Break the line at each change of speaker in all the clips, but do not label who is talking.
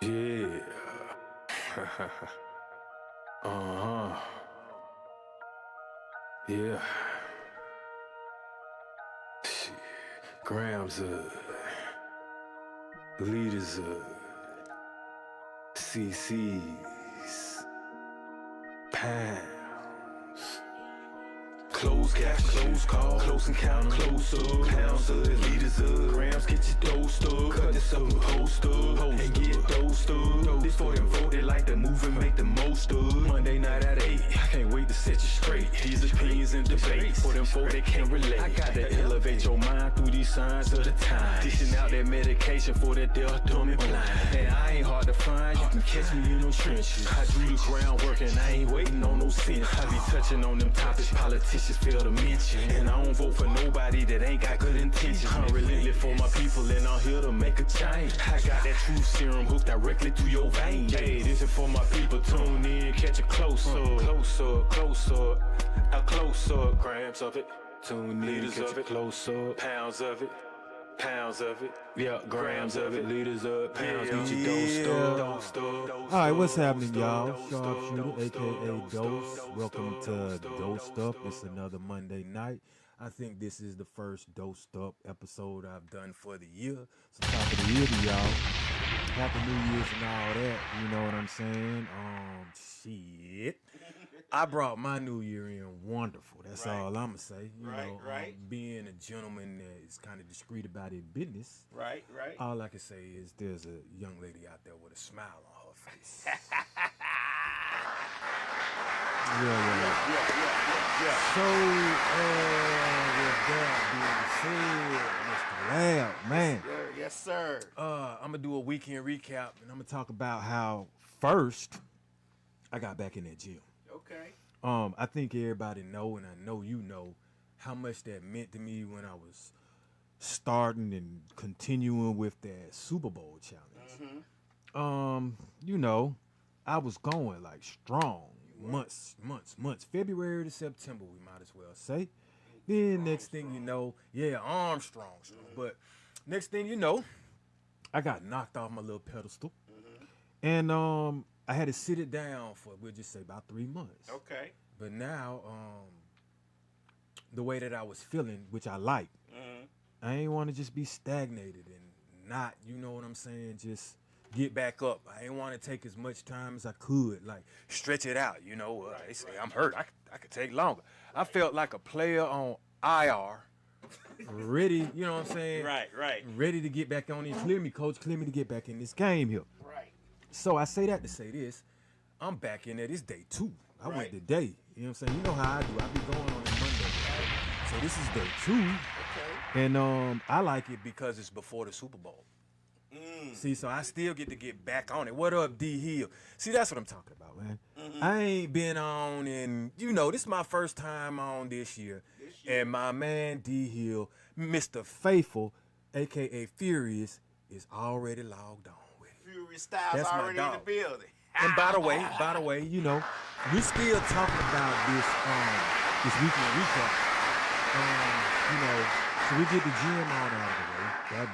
Yeah. uh-huh. Yeah. Shit. Grams leaders CC's pounds. Close cash, close call, close encounter, close up, pounds of leaders of grams, get your dosed up, cut this up and post up, and get dosed up. This for them voted like the movement, make the most of. Monday night at 8, I can't wait to set you straight. These opinions and debates, for them folk they can't relate. I gotta elevate your mind through these signs of the time. Dishing out that medication for that deaf, dumb and blind. And I ain't hard to find, you can catch me in them trenches. I do the groundwork and I ain't waiting on no sense. I be touching on them topics politicians fail to mention. And I don't vote for nobody that ain't got good intentions. I'm relentless for my people and I'm here to make a change. I got that truth serum hooked directly through your veins. Hey, this is for my people, tune in, catch a close-up. A close-up, grams of it. Tune in, liters of it, close-up, pounds of it. Pounds of it, yeah, grams of it, liters of pounds, get you dosed up.
Alright, what's happening, y'all? Shootah, aka Dose. Welcome to Dosed Up. It's another Monday night. I think this is the first Dosed Up episode I've done for the year. So top of the year to y'all. Happy New Year's and all that. You know what I'm saying? Shit. I brought my New Year in wonderful. That's all I'm gonna say. You know, being a gentleman that is kind of discreet about his business. Right. All I can say is there's a young lady out there with a smile on her face. Yeah. So, with that being said, Mr. Lab, man.
Yes, sir.
I'm gonna do a weekend recap, and I'm gonna talk about how first I got back in that gym.
Okay.
I think everybody know, and I know you know, how much that meant to me when I was starting and continuing with that Super Bowl challenge. You know, I was going like strong, months. February to September, we might as well say. Then next thing you know, Armstrong. But next thing you know, I got knocked off my little pedestal. And I had to sit it down for, we'll just say, about 3 months.
Okay.
But now, the way that I was feeling, which I like, I ain't want to just be stagnated and not, you know what I'm saying, just get back up. I ain't want to take as much time as I could, like stretch it out, you know. They say I'm hurt. I could take longer. I felt like a player on IR, ready, you know what I'm saying?
Right.
Ready to get back on and clear me, coach, clear me to get back in this game here.
Right.
So I say that to say this. I'm back in there. This day 2. I went today. You know what I'm saying? You know how I do. I be going on a Monday. So this is day 2.
Okay.
And I like it because it's before the Super Bowl. See, so I still get to get back on it. What up, D Hill? See, that's what I'm talking about, man. I ain't been on, and you know, this is my first time on this year. And my man D Hill, Mr. Faithful, aka Furious, is already logged on with it.
Furious Styles
That's my
already in the
dog.
building.
And by the way, you know, we still talking about this weekend recap. You know, so we get the gym on out of the way.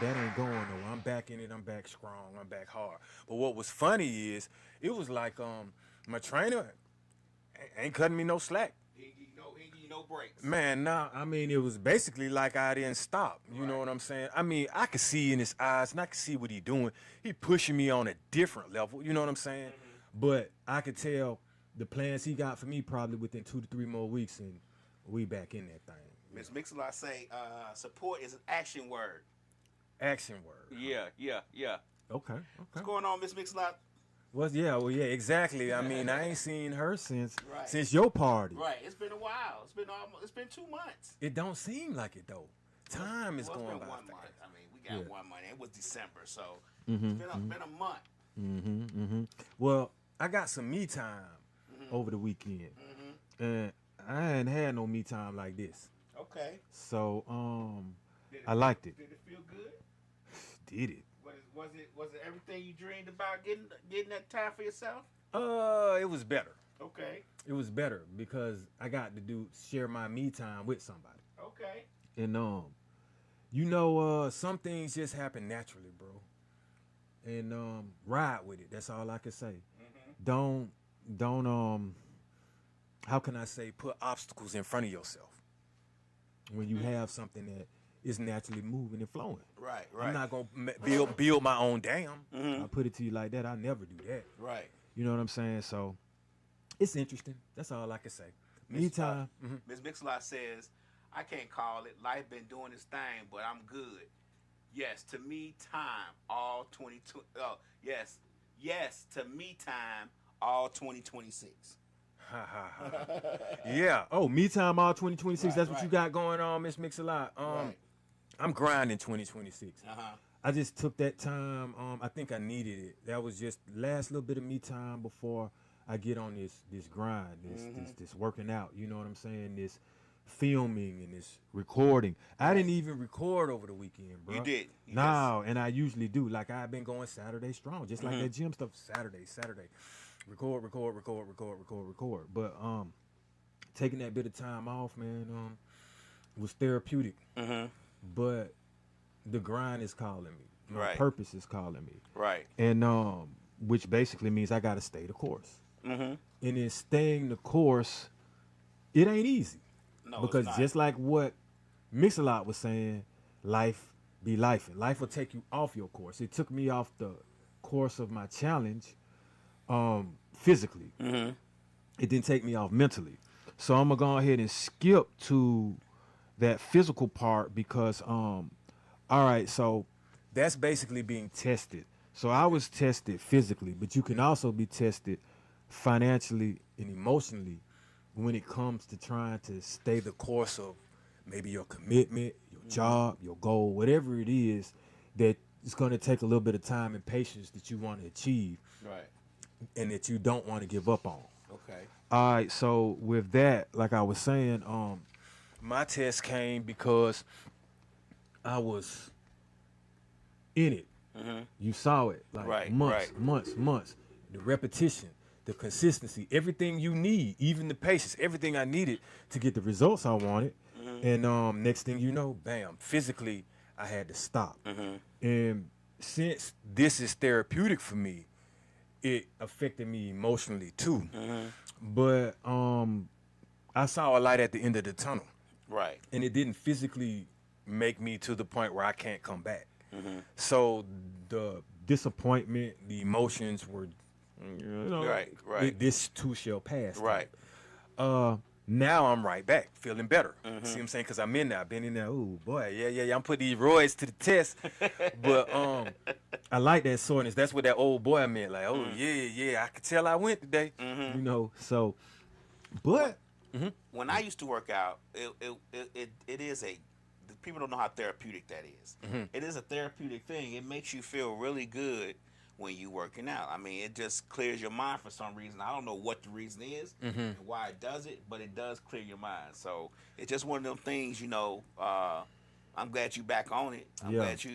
That ain't going nowhere. I'm back in it. I'm back strong. I'm back hard. But what was funny is, it was like my trainer ain't cutting me no slack.
He give you no breaks.
Man, nah. I mean, it was basically like I didn't stop. You know what I'm saying? I mean, I could see in his eyes, and I could see what he doing. He pushing me on a different level. You know what I'm saying? But I could tell the plans he got for me probably within 2 to 3 more weeks, and we back in that thing.
Miss Mix-a-Lot say support is an action word.
Action word.
Yeah.
Okay.
What's going on, Miss Mix-a-Lot?
Well, yeah, exactly. I mean, I ain't seen her since
Right.
your party.
Right. It's been a while. It's been 2 months.
It don't seem like it though. Time is
Well,
going
it's
by
been 1
fast.
month. I mean, we got 1 month. It was December, so
Mm-hmm,
it's been a month.
Well, I got some me time over the weekend, and I ain't had no me time like this.
Okay.
So, I liked it.
Did it feel good?
Did it?
Was it everything you dreamed about getting that time for yourself?
It was better.
Okay.
It was better because I got to share my me time with somebody.
Okay.
And you know, some things just happen naturally, bro. and ride with it. That's all I can say. Don't how can I say, put obstacles in front of yourself when you have something that is naturally moving and flowing.
Right.
I'm not gonna build my own dam. I put it to you like that. I never do that.
Right.
You know what I'm saying? So it's interesting. That's all I can say. Meantime,
Miss Mix-a-Lot says, I can't call it. Life been doing its thing, but I'm good. Yes, to me, time all 22. Oh, yes, to me, time all 2026.
yeah. Oh, me time all 2026.
Right,
That's what
right.
you got going on, Miss Mix-a-Lot.
Right.
I'm grinding 2026.
Uh-huh.
I just took that time. I think I needed it. That was just last little bit of me time before I get on this grind, this working out. You know what I'm saying? This filming and this recording. I didn't even record over the weekend, bro.
You did.
No, and I usually do. Like I've been going Saturday strong, just like that gym stuff. Saturday. Record. But taking that bit of time off, man, was therapeutic. But the grind is calling me. My
Right.
purpose is calling me.
Right.
And which basically means I gotta stay the course. And in staying the course, it ain't easy.
No,
because
it's not.
just like what Mix-a-Lot was saying, life be life, and life will take you off your course. It took me off the course of my challenge, physically. It didn't take me off mentally. So I'm gonna go ahead and skip to that physical part because, all right, so that's basically being tested. So I was tested physically, but you can also be tested financially and emotionally when it comes to trying to stay the course of maybe your commitment, your job, your goal, whatever it is that it's going to take a little bit of time and patience that you want to achieve
Right.
and that you don't want to give up on.
Okay.
All right, so with that, like I was saying, my test came because I was in it. You saw it, like
Right,
months. The repetition, the consistency, everything you need, even the patience, everything I needed to get the results I wanted. And next thing you know, bam, physically, I had to stop. And since this is therapeutic for me, it affected me emotionally too. But I saw a light at the end of the tunnel.
Right.
And it didn't physically make me to the point where I can't come back. So the disappointment, the emotions were, you know,
Right.
This too shall pass.
Right.
Now I'm right back, feeling better. See what I'm saying? Because I'm in there. I've been in there. Ooh, boy, yeah. I'm putting these roids to the test. But I like that soreness. That's what that old boy meant. Like, oh, yeah, I could tell I went today. You know, so, but.
When I used to work out, it is a. People don't know how therapeutic that is. It is a therapeutic thing. It makes you feel really good when you working out. I mean, it just clears your mind for some reason. I don't know what the reason is and why it does it, but it does clear your mind. So it's just one of them things, you know. I'm glad you back on it. I'm glad you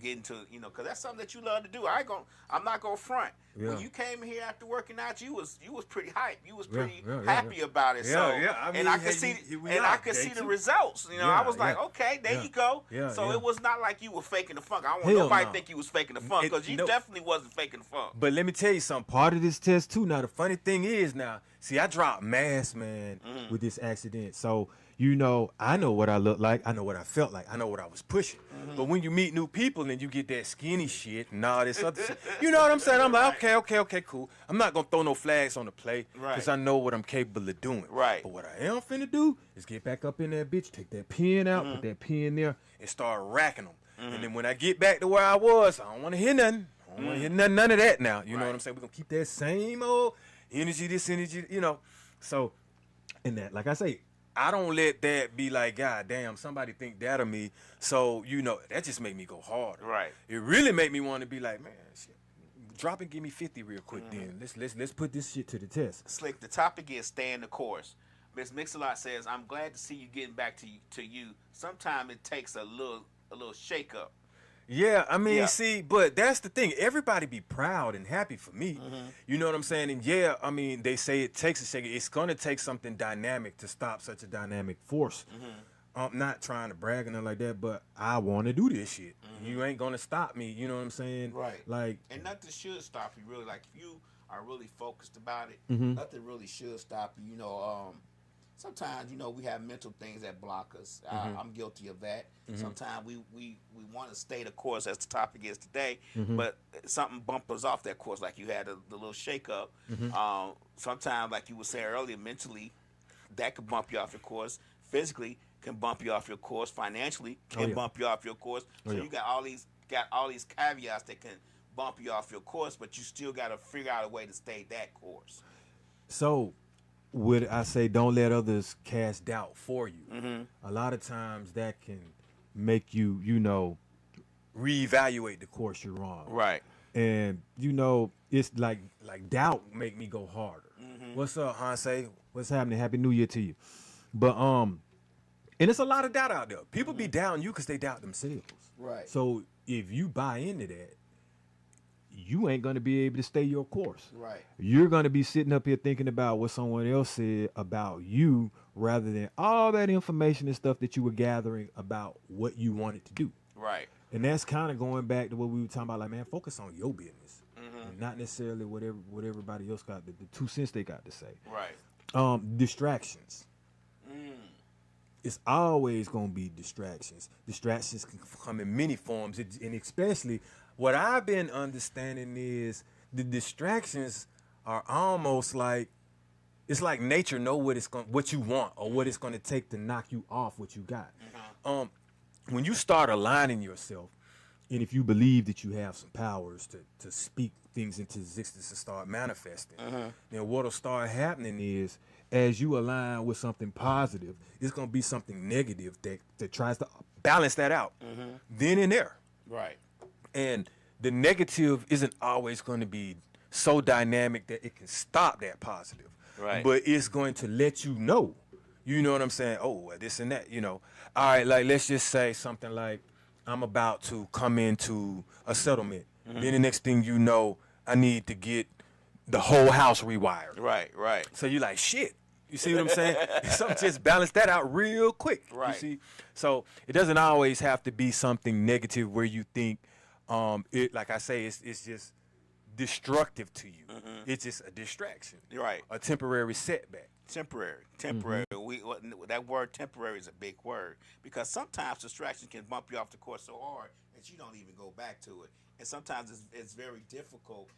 get into, you know, because that's something that you love to do. I'm not gonna front. When you came here after working out, you was pretty hyped. You was pretty happy about it. I mean, I could see the results. You know, I was like, okay, there you go. So it was not like you were faking the funk. I don't want nobody to think you was faking the funk, because you definitely wasn't faking the funk.
But let me tell you something. Part of this test too. Now the funny thing is, see, I dropped mass, man, with this accident. So. You know, I know what I look like. I know what I felt like. I know what I was pushing. But when you meet new people and you get that skinny shit and all this other shit, you know what I'm saying? I'm like, okay, cool. I'm not going to throw no flags on the play because I know what I'm capable of doing.
Right.
But what I am finna do is get back up in that bitch, take that pen out, put that pen there, and start racking them. And then when I get back to where I was, I don't want to hear nothing. I don't want to hear none of that now. You know what I'm saying? We're going to keep that same old energy, this energy, you know. So, and that, like I say, I don't let that be like, God damn, somebody think that of me. So, you know, that just make me go harder.
Right.
It really make me want to be like, man, shit, drop and give me 50 real quick then. Let's put this shit to the test.
Slick, the topic is staying the course. Miss Mix-a-Lot says, I'm glad to see you getting back to you. Sometimes it takes a little shake up.
Yeah, I mean, see, but that's the thing. Everybody be proud and happy for me. You know what I'm saying? And yeah, I mean, they say it takes a shake. It's going to take something dynamic to stop such a dynamic force. I'm not trying to brag or nothing like that, but I want to do this shit. You ain't gonna stop me. You know what I'm saying?
Right.
Like,
and nothing should stop you really. Like if you are really focused about it,
Mm-hmm.
nothing really should stop you. Sometimes we have mental things that block us. I'm guilty of that. Sometimes we want to stay the course as the topic is today, but something bumps us off that course. Like you had the little shake up. Sometimes, like you were saying earlier, mentally that could bump you off your course. Physically can bump you off your course. Financially can bump you off your course. So you got all these caveats that can bump you off your course, but you still got to figure out a way to stay that course.
so would I say don't let others cast doubt for you? A lot of times that can make you, reevaluate the course you're on.
Right.
And it's like doubt make me go harder. What's up, Hanse? What's happening? Happy New Year to you. But and it's a lot of doubt out there. People be doubting you because they doubt themselves.
Right.
So if you buy into that, you ain't gonna be able to stay your course.
Right.
You're gonna be sitting up here thinking about what someone else said about you rather than all that information and stuff that you were gathering about what you wanted to do.
Right.
And that's kind of going back to what we were talking about, like, man, focus on your business. And not necessarily what everybody else got, the 2 cents they got to say.
Right.
Distractions. It's always going to be distractions. Distractions can come in many forms, and especially what I've been understanding is the distractions are almost like, it's like nature know what you want or what it's going to take to knock you off what you got. When you start aligning yourself, and if you believe that you have some powers to speak things into existence and start manifesting, then what'll start happening is, as you align with something positive, it's going to be something negative that tries to balance that out. Then and there.
Right.
And the negative isn't always going to be so dynamic that it can stop that positive.
Right.
But it's going to let you know. You know what I'm saying? Oh, well, this and that, All right, like, let's just say something like, I'm about to come into a settlement. Then the next thing you know, I need to get the whole house rewired.
Right. Right.
So you're like, shit. You see what I'm saying? Something just balance that out real quick.
Right.
You see? So it doesn't always have to be something negative where you think, like I say, it's just destructive to you. It's just a distraction.
Right.
A temporary setback.
Temporary. That word temporary is a big word because sometimes distraction can bump you off the course so hard that you don't even go back to it, and sometimes it's very difficult.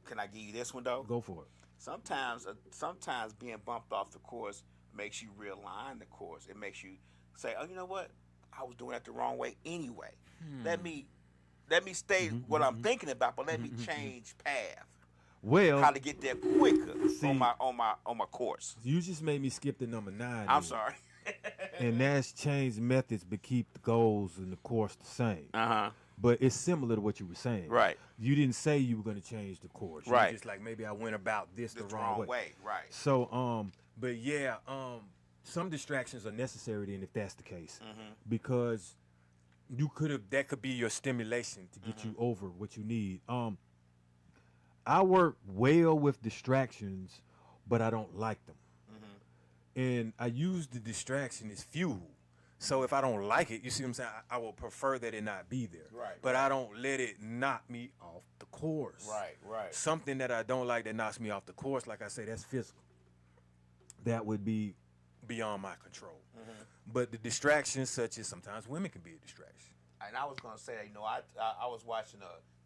Can I give you this one though?
Go for it.
Sometimes being bumped off the course makes you realign the course. It makes you say, oh, you know what? I was doing that the wrong way anyway. Let me stay what I'm thinking about, but let me change path.
Well,
How to get there quicker on my course.
you just made me skip to number 9.
I'm sorry.
And that's change methods but keep the goals and the course the same. But it's similar to what you were saying.
Right.
You didn't say you were going to change the course. You
Right.
were just like, maybe I went about this the
The
wrong way.
Right.
So, but yeah, some distractions are necessary then if that's the case, because that could be your stimulation to get you over what you need. I work well with distractions, but I don't like them. And I use the distraction as fuel. So if I don't like it, you see what I'm saying? I will prefer that it not be there.
Right.
But I don't let it knock me off the course.
Right.
Something that I don't like that knocks me off the course, like I say, that's physical. That would be beyond my control. But the distractions, such as sometimes women can be a distraction.
And I was gonna say, I was watching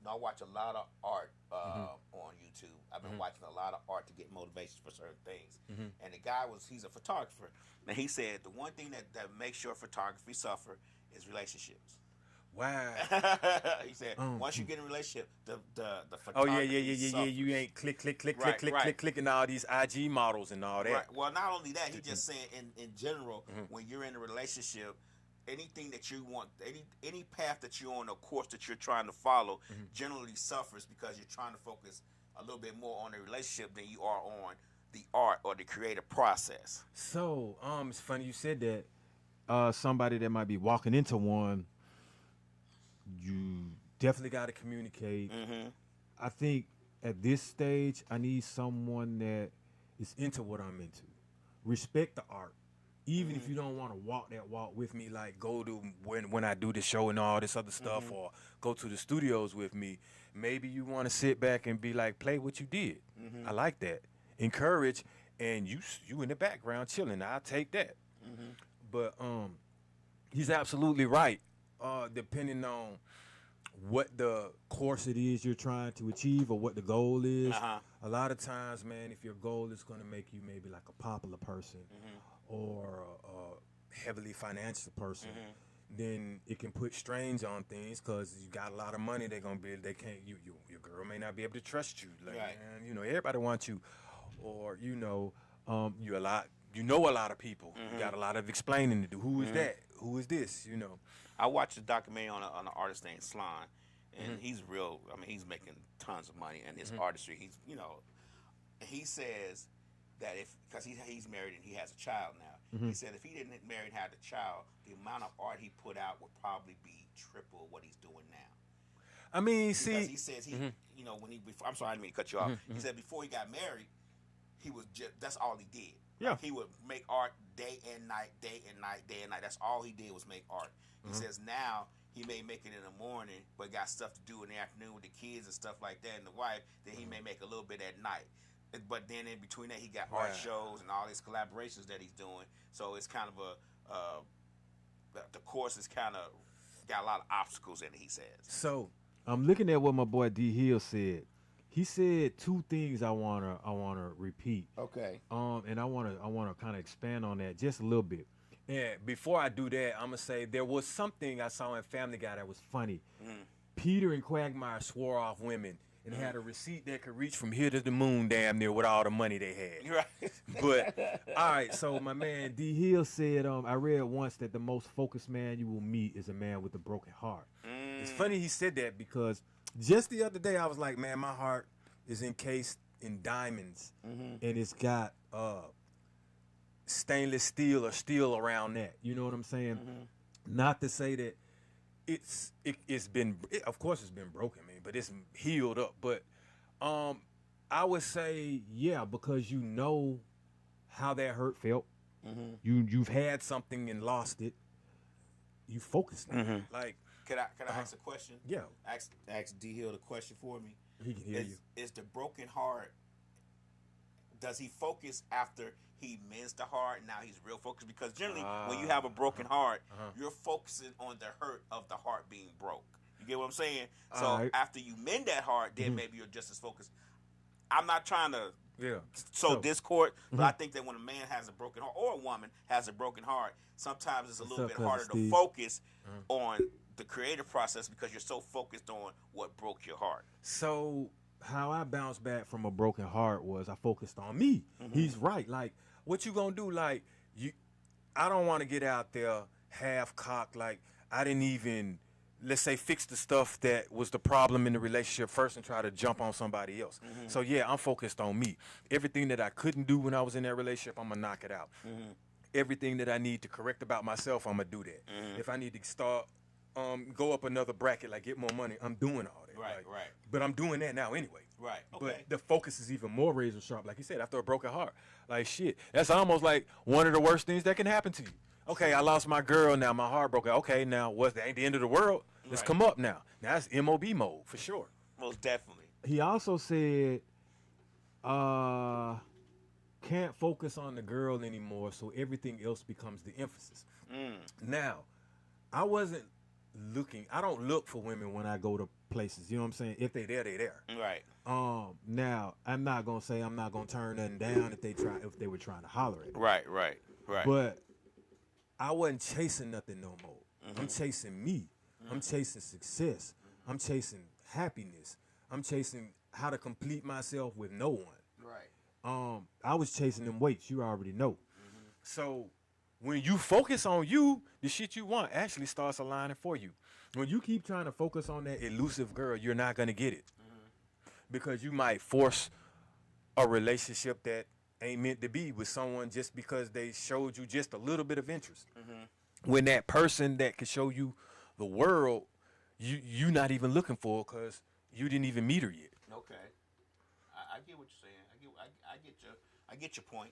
I watch a lot of art on YouTube. I've been watching a lot of art to get motivation for certain things. And the guy he's a photographer, and he said the one thing that makes your photography suffer is relationships.
Wow.
He said once you get in a relationship, the
Oh
photography
yeah.
suffers.
You ain't clicking
Right.
all these IG models and all that.
Right. Well, not only that, he just saying in general, when you're in a relationship, anything that you want, any path that you're on, a course that you're trying to follow, generally suffers because you're trying to focus a little bit more on the relationship than you are on the art or the creative process.
So, it's funny you said that. Somebody that might be walking into one, you definitely got to communicate. I think at this stage, I need someone that is into what I'm into. Respect the art. Even if you don't want to walk that walk with me, like go to when I do the show and all this other stuff, or go to the studios with me, maybe you want to sit back and be like, play what you did. I like that. Encourage, and you in the background chilling. I'll take that. But he's absolutely right. Depending on what the course it is you're trying to achieve or what the goal is, a lot of times, man, if your goal is going to make you maybe like a popular person or a heavily financial person, then it can put strains on things because you got a lot of money. They can't. Your girl may not be able to trust you. Like, man, everybody wants you, or you know a lot of people. You got a lot of explaining to do. Who is that? Who is this?
I watched a documentary on an artist named Slime, and he's real. I mean, he's making tons of money in his artistry. He's, he says that because he's married and he has a child now, he said if he didn't marry and had a child, the amount of art he put out would probably be triple what he's doing now.
I mean,
because he says when I'm sorry, I didn't mean to cut you off. He said before he got married, he was that's all he did.
Yeah.
Like he would make art day and night, day and night, day and night. That's all he did was make art. He says now he may make it in the morning, but got stuff to do in the afternoon with the kids and stuff like that and the wife. Then he may make a little bit at night. But then in between that, he got art shows and all these collaborations that he's doing. So it's kind of the course is kind of got a lot of obstacles in it, he says.
So I'm looking at what my boy D Hill said. He said two things I wanna repeat.
Okay.
And I wanna kind of expand on that just a little bit. And before I do that, I'm gonna say there was something I saw in Family Guy that was funny. Peter and Quagmire swore off women and had a receipt that could reach from here to the moon damn near with all the money they had.
Right.
But all right, so my man D Hill said, I read once that the most focused man you will meet is a man with a broken heart. It's funny he said that because just the other day I was like, man, my heart is encased in diamonds and it's got stainless steel or steel around that. You know what I'm saying? Not to say that it's been of course it's been broken, man, but it's healed up. But I would say because you know how that hurt felt. You've had something and lost it. You focus now. Like,
Can I ask a question?
Yeah.
Ask D Hill the question for me.
He can hear you.
Is the broken heart, does he focus after he mends the heart? Now he's real focused? Because generally when you have a broken heart, you're focusing on the hurt of the heart being broke. You get what I'm saying? So after you mend that heart, then maybe you're just as focused. I'm not trying to sow discord, but I think that when a man has a broken heart or a woman has a broken heart, sometimes it's a little bit harder to focus on the creative process because you're so focused on what broke your heart.
So how I bounced back from a broken heart was I focused on me. He's right. Like, what you gonna do? Like, I don't want to get out there half-cocked. Like, I didn't even, let's say, fix the stuff that was the problem in the relationship first and try to jump on somebody else. So yeah, I'm focused on me. Everything that I couldn't do when I was in that relationship, I'm gonna knock it out. Everything that I need to correct about myself, I'm gonna do that. If I need to start go up another bracket, like get more money, I'm doing all that.
Right.
But I'm doing that now anyway.
Right. Okay.
But the focus is even more razor sharp, like you said, after a broken heart. Like, shit, that's almost like one of the worst things that can happen to you. Okay, I lost my girl, now my heart broke. Okay, now that ain't the end of the world. Let's come up now. Now that's MOB mode for sure.
Most definitely.
He also said, can't focus on the girl anymore, so everything else becomes the emphasis. Now, I don't look for women when I go to places. You know what I'm saying? If they there, they there.
Right.
Now, I'm not gonna say I'm not gonna turn nothing down if they were trying to holler at me.
Right.
But I wasn't chasing nothing no more. I'm chasing me. I'm chasing success. I'm chasing happiness. I'm chasing how to complete myself with no one.
Right.
I was chasing them weights. You already know. So when you focus on you, the shit you want actually starts aligning for you. When you keep trying to focus on that elusive girl, you're not going to get it. Because you might force a relationship that ain't meant to be with someone just because they showed you just a little bit of interest. When that person that could show you the world, you not even looking for because you didn't even meet her yet.
Okay. I get what you're saying. I get your point.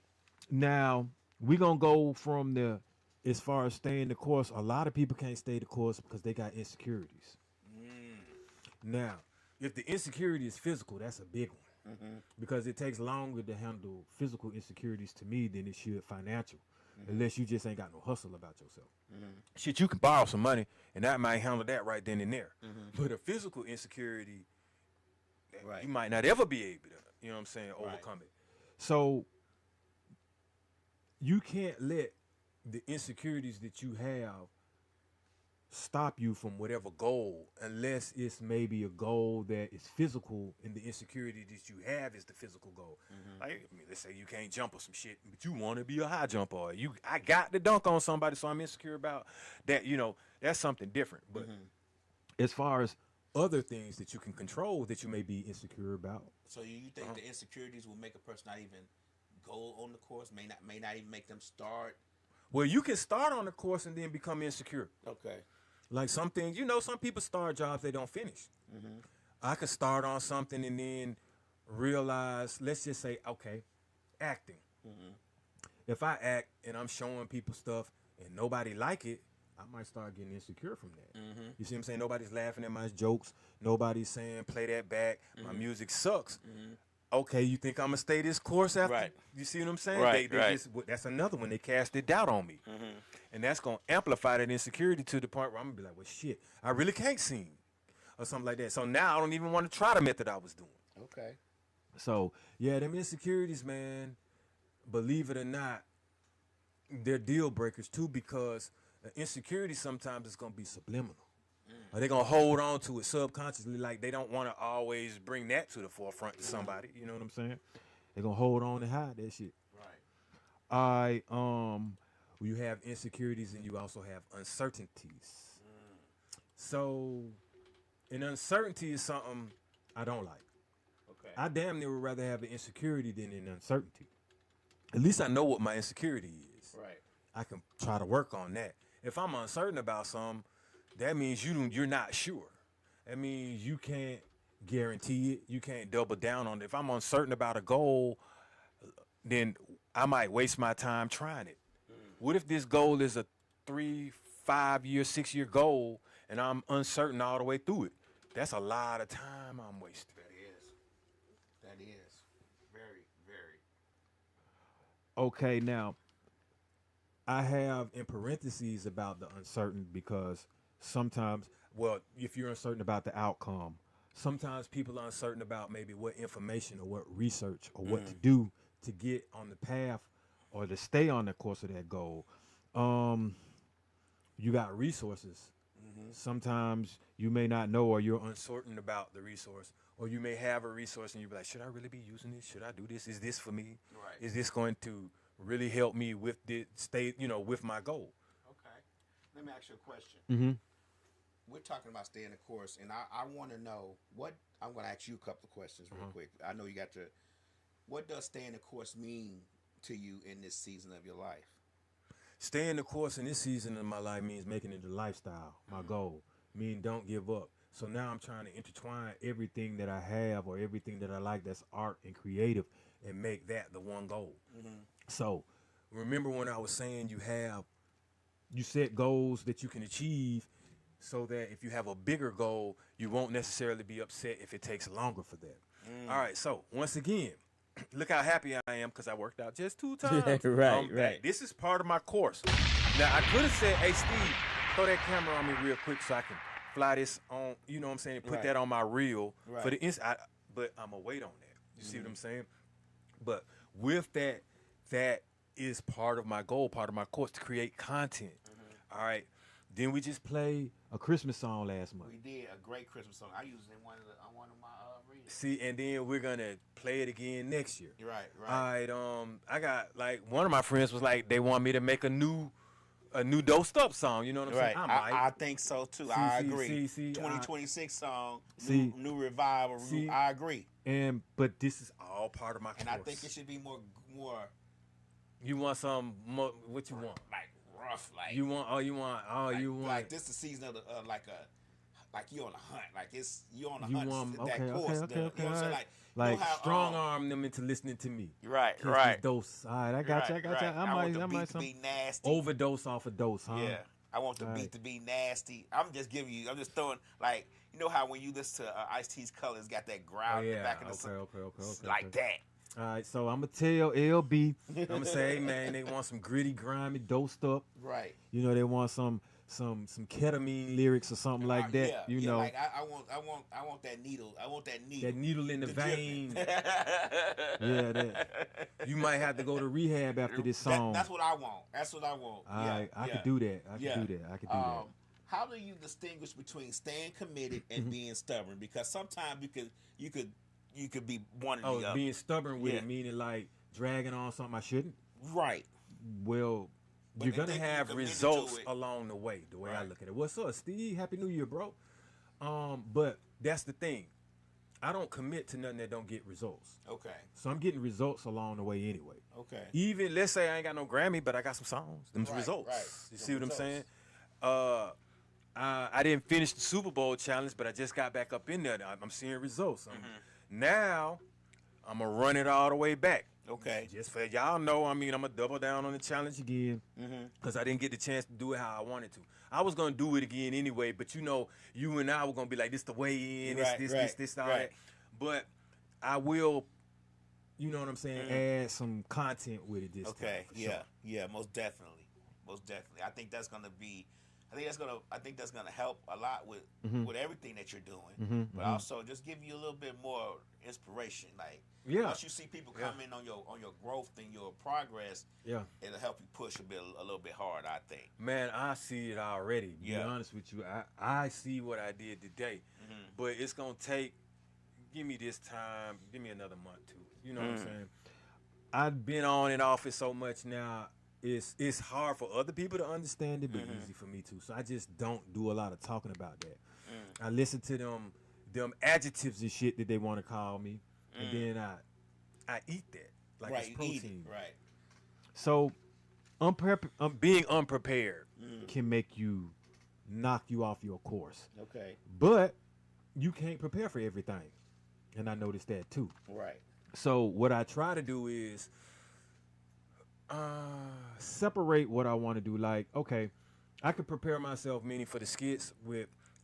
Now, we gonna go from the as far as staying the course. A lot of people can't stay the course because they got insecurities. Now, if the insecurity is physical, that's a big one because it takes longer to handle physical insecurities to me than it should financial, unless you just ain't got no hustle about yourself. Shit, you can borrow some money and that might handle that right then and there. But a physical insecurity, you might not ever be able to, you know what I'm saying, overcome it. So you can't let the insecurities that you have stop you from whatever goal, unless it's maybe a goal that is physical and the insecurity that you have is the physical goal. Like, I mean, let's say you can't jump or some shit, but you want to be a high jumper, or I got to dunk on somebody, so I'm insecure about that. You know, that's something different. But as far as other things that you can control that you may be insecure about.
So you think the insecurities will make a person not even go on the course, may not even make them start?
Well, you can start on the course and then become insecure.
Okay.
Like some things, some people start jobs they don't finish. I could start on something and then realize, let's just say, okay, acting. If I act and I'm showing people stuff and nobody like it, I might start getting insecure from that. You see what I'm saying? Nobody's laughing at my jokes. Nobody's saying, play that back. My music sucks. Okay, you think I'm going to stay this course after?
Right.
You see what I'm saying?
Right,
That's another one. They casted doubt on me. And that's going to amplify that insecurity to the point where I'm going to be like, well, shit, I really can't sing or something like that. So now I don't even want to try the method I was doing.
Okay.
So, yeah, them insecurities, man, believe it or not, they're deal breakers too, because insecurity sometimes is going to be subliminal. Or they're going to hold on to it subconsciously, like they don't want to always bring that to the forefront to somebody. You know what I'm saying? They're going to hold on and hide that shit.
Right.
You have insecurities and you also have uncertainties. So, an uncertainty is something I don't like.
Okay.
I damn near would rather have an insecurity than an uncertainty. At least I know what my insecurity is.
Right.
I can try to work on that. If I'm uncertain about something, that means you're not sure. That means you can't guarantee it. You can't double down on it. If I'm uncertain about a goal, then I might waste my time trying it. What if this goal is a 3, 5 year, 6 year goal and I'm uncertain all the way through it? That's a lot of time I'm wasting.
That is. Very, very.
Okay, now, I have in parentheses about the uncertain because sometimes, well, if you're uncertain about the outcome, sometimes people are uncertain about maybe what information or what research or what to do to get on the path or to stay on the course of that goal. You got resources. Sometimes you may not know, or you're uncertain about the resource, or you may have a resource and you're like, should I really be using this? Should I do this? Is this for me?
Right.
Is this going to really help me with the with my goal?
Okay. Let me ask you a question. We're talking about staying the course, and I want to know I'm going to ask you a couple of questions real quick. I know you got to. What does staying the course mean to you in this season of your life?
Staying the course in this season of my life means making it a lifestyle, my goal. Mean don't give up. So now I'm trying to intertwine everything that I have or everything that I like that's art and creative and make that the one goal. So remember when I was saying you set goals that you can achieve so that if you have a bigger goal, you won't necessarily be upset if it takes longer for that. All right, so once again, look how happy I am because I worked out just 2 times.
Right.
This is part of my course. Now, I could have said, hey, Steve, throw that camera on me real quick so I can fly this on, you know what I'm saying, put that on my reel for the but I'm going to wait on that. You see what I'm saying? But with that is part of my goal, part of my course, to create content. All right. Then we just played a Christmas song last month.
We did a great Christmas song. I used it in one of my readings.
See, and then we're gonna play it again next year.
Right.
All right. I got like one of my friends was like they want me to make a new dosed up song. You know what I'm saying?
I think so too. I agree.
See,
2026 song.
See,
new revival.
see,
I agree.
But this is all part of my course.
And I think it should be more.
You want some more? What you want?
Like rough. Like
You want?
Like this the season of the like you on a hunt. Like you on a
You
hunt.
want-
that
okay,
course.
okay,
You know
okay,
what I'm saying?
alright.
Like
Like
how,
strong arm them into listening to me.
Right,
Catch
right.
this dose. All right, I got you. I got you.
Right.
I
want
might,
the
I
beat
might
to be nasty.
overdose off a dose, huh?
Yeah. I want the
All
beat
right.
to be nasty. I'm just giving you. I'm just throwing like you know how when you listen to Ice-T's Colors got that growl in the back of the song.
Okay.
Like that.
All right, so I'm gonna tell LB. I'm gonna say, hey man, they want some gritty, grimy, dosed up.
Right.
You know, they want some ketamine lyrics or something like that.
Yeah,
you
yeah,
know,
like I want that needle. I want that needle.
that needle in the vein.
yeah,
that. You might have to go to rehab after this song.
That's what I want. That's what I want.
I could do that. I could do that.
How do you distinguish between staying committed and being stubborn? Because sometimes you could be one of the other.
Being stubborn with it, meaning like dragging on something I shouldn't.
Right.
Well,
But
you're gonna
then
have
you're committed
results
to it.
along the way. The way I
Right.
look at it. What's up, Steve? Happy New Year, bro. But that's the thing. I don't commit to nothing that don't get results.
Okay.
So I'm getting results along the way anyway.
Okay.
Even let's say I ain't got no Grammy, but I got some songs. Them
Right,
results.
right.
You
Them
see what
results.
I'm saying? I didn't finish the Super Bowl challenge, but I just got back up in there. I'm seeing results. Now I'm gonna run it all the way back.
Okay.
Just for y'all know, I mean, I'm gonna double down on the challenge again because I didn't get the chance to do it how I wanted to. I was gonna do it again anyway, but you know, you and I were gonna be like, this the way in,
Right,
this, all
right.
that. But I will, you know what I'm saying, add some content with it this time.
Okay.
for
Yeah.
sure.
Yeah. Most definitely. I think that's gonna be. I think that's gonna help a lot with everything that you're doing. But also just give you a little bit more inspiration. Like once you see people comment on your growth and your progress, it'll help you push a little bit harder. I think.
Man, I see it already. To be honest with you, I see what I did today, but it's gonna take. Give me this time. Give me another month too. You know what I'm saying? I've been on and off it so much now. It's hard for other people to understand it, but easy for me too. So I just don't do a lot of talking about that. I listen to them adjectives and shit that they want to call me, and then I eat that like it's protein.
Right.
So being unprepared can make you knock you off your course.
Okay.
But you can't prepare for everything, and I noticed that too.
Right.
So what I try to do is separate what I want to do. Like, okay, I could prepare myself, meaning for the skits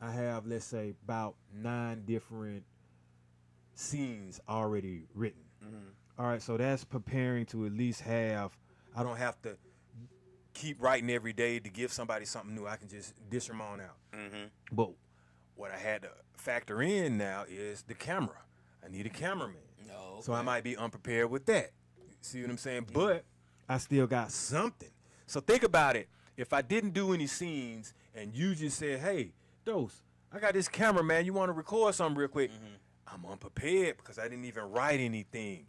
I have, let's say, about 9 different scenes already written. All right, so that's preparing to at least have, I don't have to keep writing every day to give somebody something new. I can just dish them on out. But what I had to factor in now is the camera. I need a cameraman.
No.
So I might be unprepared with that. See what I'm saying? But I still got something. So think about it. If I didn't do any scenes and you just said, hey, Dose, I got this camera, man. You want to record something real quick? I'm unprepared because I didn't even write anything.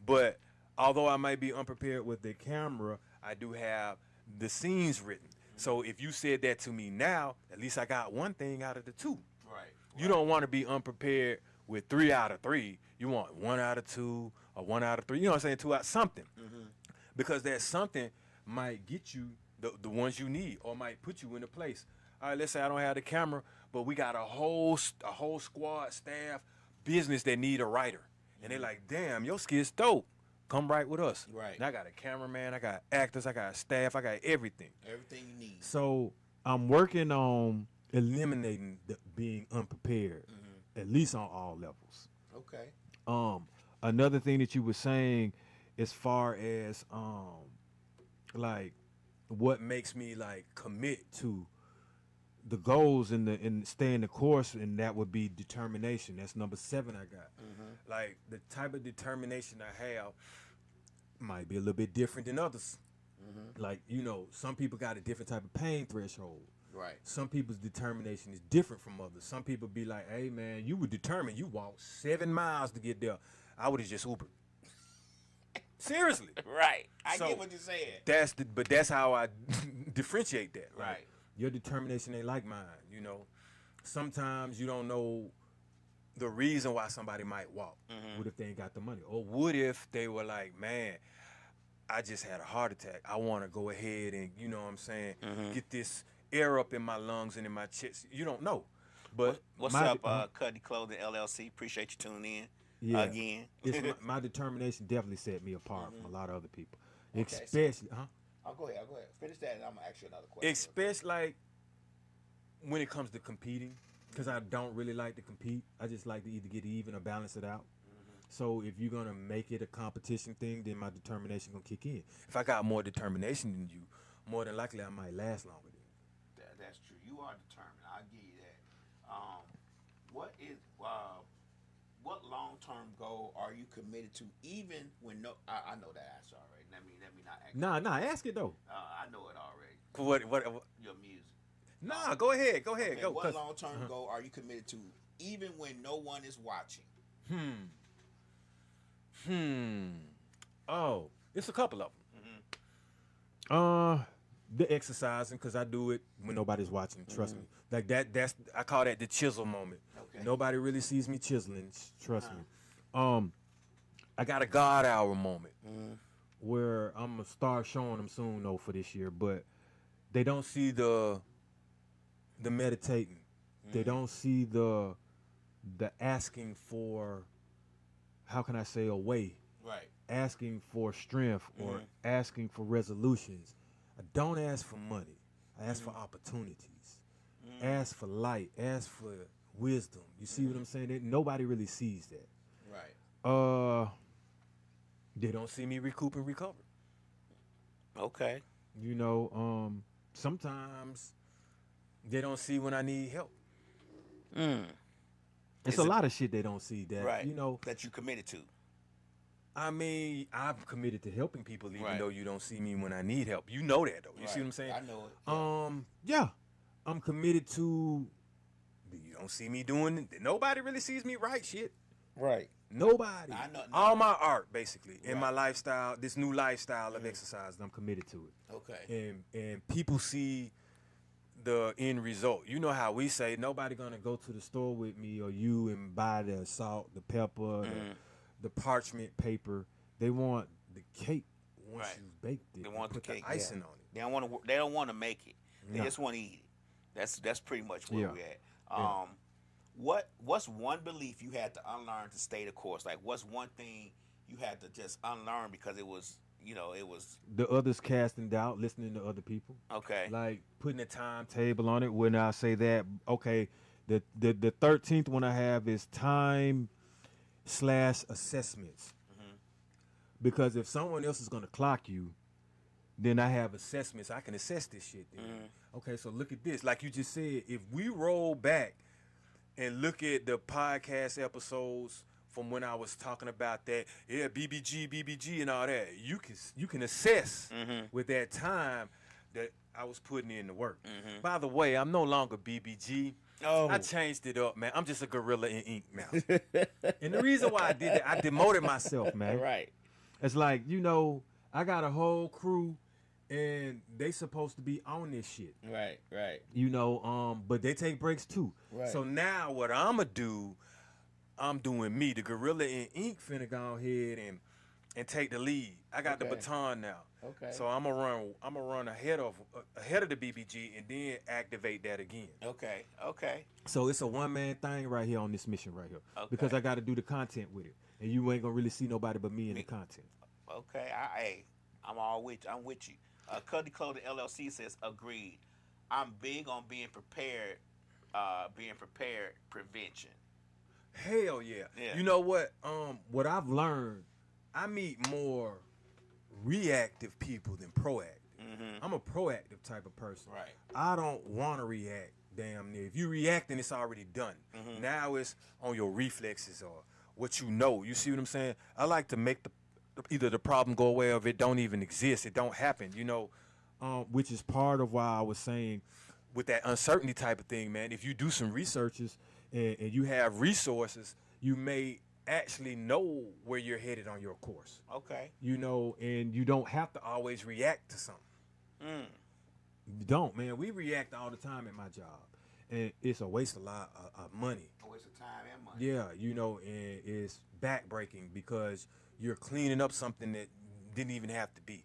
But although I might be unprepared with the camera, I do have the scenes written. So if you said that to me now, at least I got one thing out of the 2.
Right.
You don't want to be unprepared with 3 out of 3. You want 1 out of 2 or 1 out of 3. You know what I'm saying? 2 out something. Because that something might get you the ones you need or might put you in a place. All right, let's say I don't have the camera, but we got a whole squad, staff, business that need a writer. And they're like, damn, your skit's dope. Come write with us.
Right.
And I got a cameraman, I got actors, I got staff, I got everything.
Everything you need.
So I'm working on eliminating being unprepared, at least on all levels.
Okay.
Another thing that you were saying as far as like what makes me like commit to the goals and staying the course, and that would be determination. That's number 7 I got. Like the type of determination I have might be a little bit different than others. Like, you know, some people got a different type of pain threshold.
Right.
Some people's determination is different from others. Some people be like, hey man, you were determined. You walked 7 miles to get there. I would have just Ubered. Seriously.
Right. I
So,
get what you're saying.
But that's how I differentiate that. Like,
Right.
your determination ain't like mine, you know. Sometimes you don't know the reason why somebody might walk. What if they ain't got the money? Or what if they were like, man, I just had a heart attack. I want to go ahead and, you know what I'm saying, get this air up in my lungs and in my chest. You don't know. But
What's up, Cuddy Clothing LLC? Appreciate you tuning in.
Yeah.
again.
It's my determination definitely set me apart from a lot of other people.
Okay, so-
Especially,
I'll go ahead. Finish that, and I'm gonna ask you another question.
especially like when it comes to competing, because I don't really like to compete. I just like to either get even or balance it out. So if you're gonna make it a competition thing, then my determination gonna kick in. If I got more determination than you, more than likely I might last longer than you.
That's true. You are determined. I'll give you that. What long-term goal are you committed to, even when I know that answer already. Let me not ask.
Nah, ask it though.
I know it already.
What?
Your music.
Nah, go ahead.
Okay,
Go.
what long-term goal are you committed to, even when no one is watching?
Oh, it's a couple of them. The exercising, because I do it when nobody's watching. Trust me. Like that's I call that the chisel moment.
Okay.
Nobody really sees me chiseling. Trust me. I got a God hour moment where I'm gonna start showing them soon though for this year, but they don't see the meditating. They don't see the asking for, how can I say, a way.
Right.
Asking for strength or asking for resolutions. I don't ask for money. I ask for opportunities. Ask for light. Ask for wisdom. You see what I'm saying? Nobody really sees that.
Right.
They don't see me recoup and recover.
Okay.
You know, sometimes they don't see when I need help. It's a lot of shit they don't see that,
Right.
you know.
That you committed to.
I mean, I'm committed to helping people even
Right.
though you don't see me when I need help. You know that, though. You see what I'm saying?
I know it.
Yeah. I'm committed to, you don't see me doing it. Nobody really sees me right shit.
Right.
Nobody.
I know.
All my art, basically, and my
Right.
lifestyle, this new lifestyle of exercise, I'm committed to it.
Okay.
And people see the end result. You know how we say nobody gonna go to the store with me or you and buy the salt, the pepper, the parchment paper. They want the cake once
Right.
you baked it.
They
and
want
put
the cake,
icing
yeah.
on it.
They don't want to. They don't want to make it. They
No.
just want to eat it. That's pretty much where
Yeah.
we're at.
Yeah.
What's one belief you had to unlearn to stay the course? Like, what's one thing you had to just unlearn because it was
The others casting doubt, listening to other people.
okay.
Like putting a timetable on it. When I say that, okay, the 13th one I have is time / assessments. Because if someone else is gonna clock you, then I have assessments. I can assess this shit. Then. Okay, so look at this. Like you just said, if we roll back and look at the podcast episodes from when I was talking about that, BBG, and all that, you can assess with that time that I was putting in the work. By the way, I'm no longer BBG.
Oh.
I changed it up, man. I'm just a gorilla in ink now. And the reason why I did it, I demoted myself, man.
Right.
It's like, you know, I got a whole crew and they supposed to be on this shit.
Right. Right.
You know, but they take breaks too.
Right.
So now what I'ma do, I'm doing me. The gorilla in ink finna go ahead and take the lead. I got the
Okay.
baton now.
Okay.
So I'm gonna run ahead of the BBG and then activate that again.
Okay. Okay.
So it's a one-man thing right here on this mission right here.
Okay.
Because I got to do the content with it. And you ain't going to really see nobody but me in the content.
Okay. I'm with you. Cuddy Clothing LLC says agreed. I'm big on being prepared. Prevention.
Hell yeah.
Yeah.
You know what? What I've learned, I meet more reactive people than proactive. I'm a proactive type of person.
Right.
I don't want to react damn near. If you reacting, it's already done. Now it's on your reflexes or what you know. You see what I'm saying? I like to make either the problem go away or if it don't even exist, it don't happen, you know, which is part of why I was saying with that uncertainty type of thing, man, if you do some researches and you have resources, you may actually know where you're headed on your course.
Okay.
You know, and you don't have to always react to something. You don't, man. We react all the time at my job. And it's a waste of a lot of money.
A waste of time and money.
Yeah, you know, and it's backbreaking because you're cleaning up something that didn't even have to be.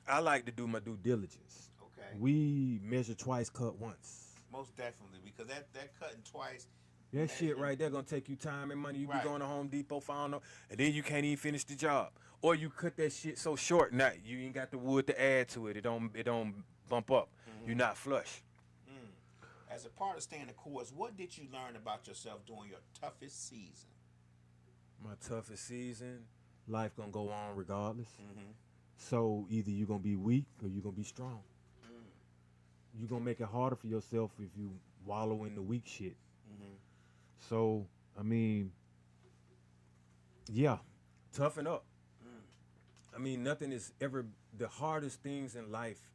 I like to do my due diligence.
Okay.
We measure twice, cut once.
Most definitely, because that cutting twice,
That shit right there gonna take you time and money. You
Right.
be going to Home Depot, found no, and then you can't even finish the job, or you cut that shit so short. Now you ain't got the wood to add to it. It don't bump up. You're not flush.
As a part of staying the course, what did you learn about yourself during your toughest season?
My toughest season, life gonna go on regardless. So either you're gonna be weak or you're gonna be strong. You're gonna make it harder for yourself if you wallow in the weak shit. So I mean, yeah, toughen up. I mean, nothing is ever the hardest things in life.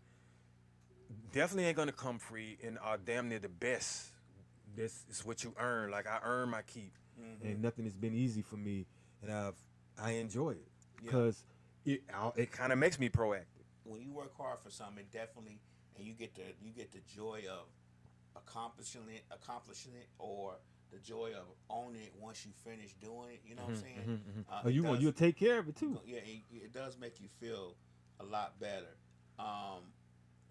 Definitely ain't gonna come free and are damn near the best. This is what you earn. Like I earn my keep, and nothing has been easy for me, and I enjoy it because it kind of makes me proactive.
When you work hard for something, it definitely, and you get the joy of accomplishing it, or the joy of owning it once you finish doing it. You know what I'm saying?
You'll take care of it too.
Yeah, it does make you feel a lot better.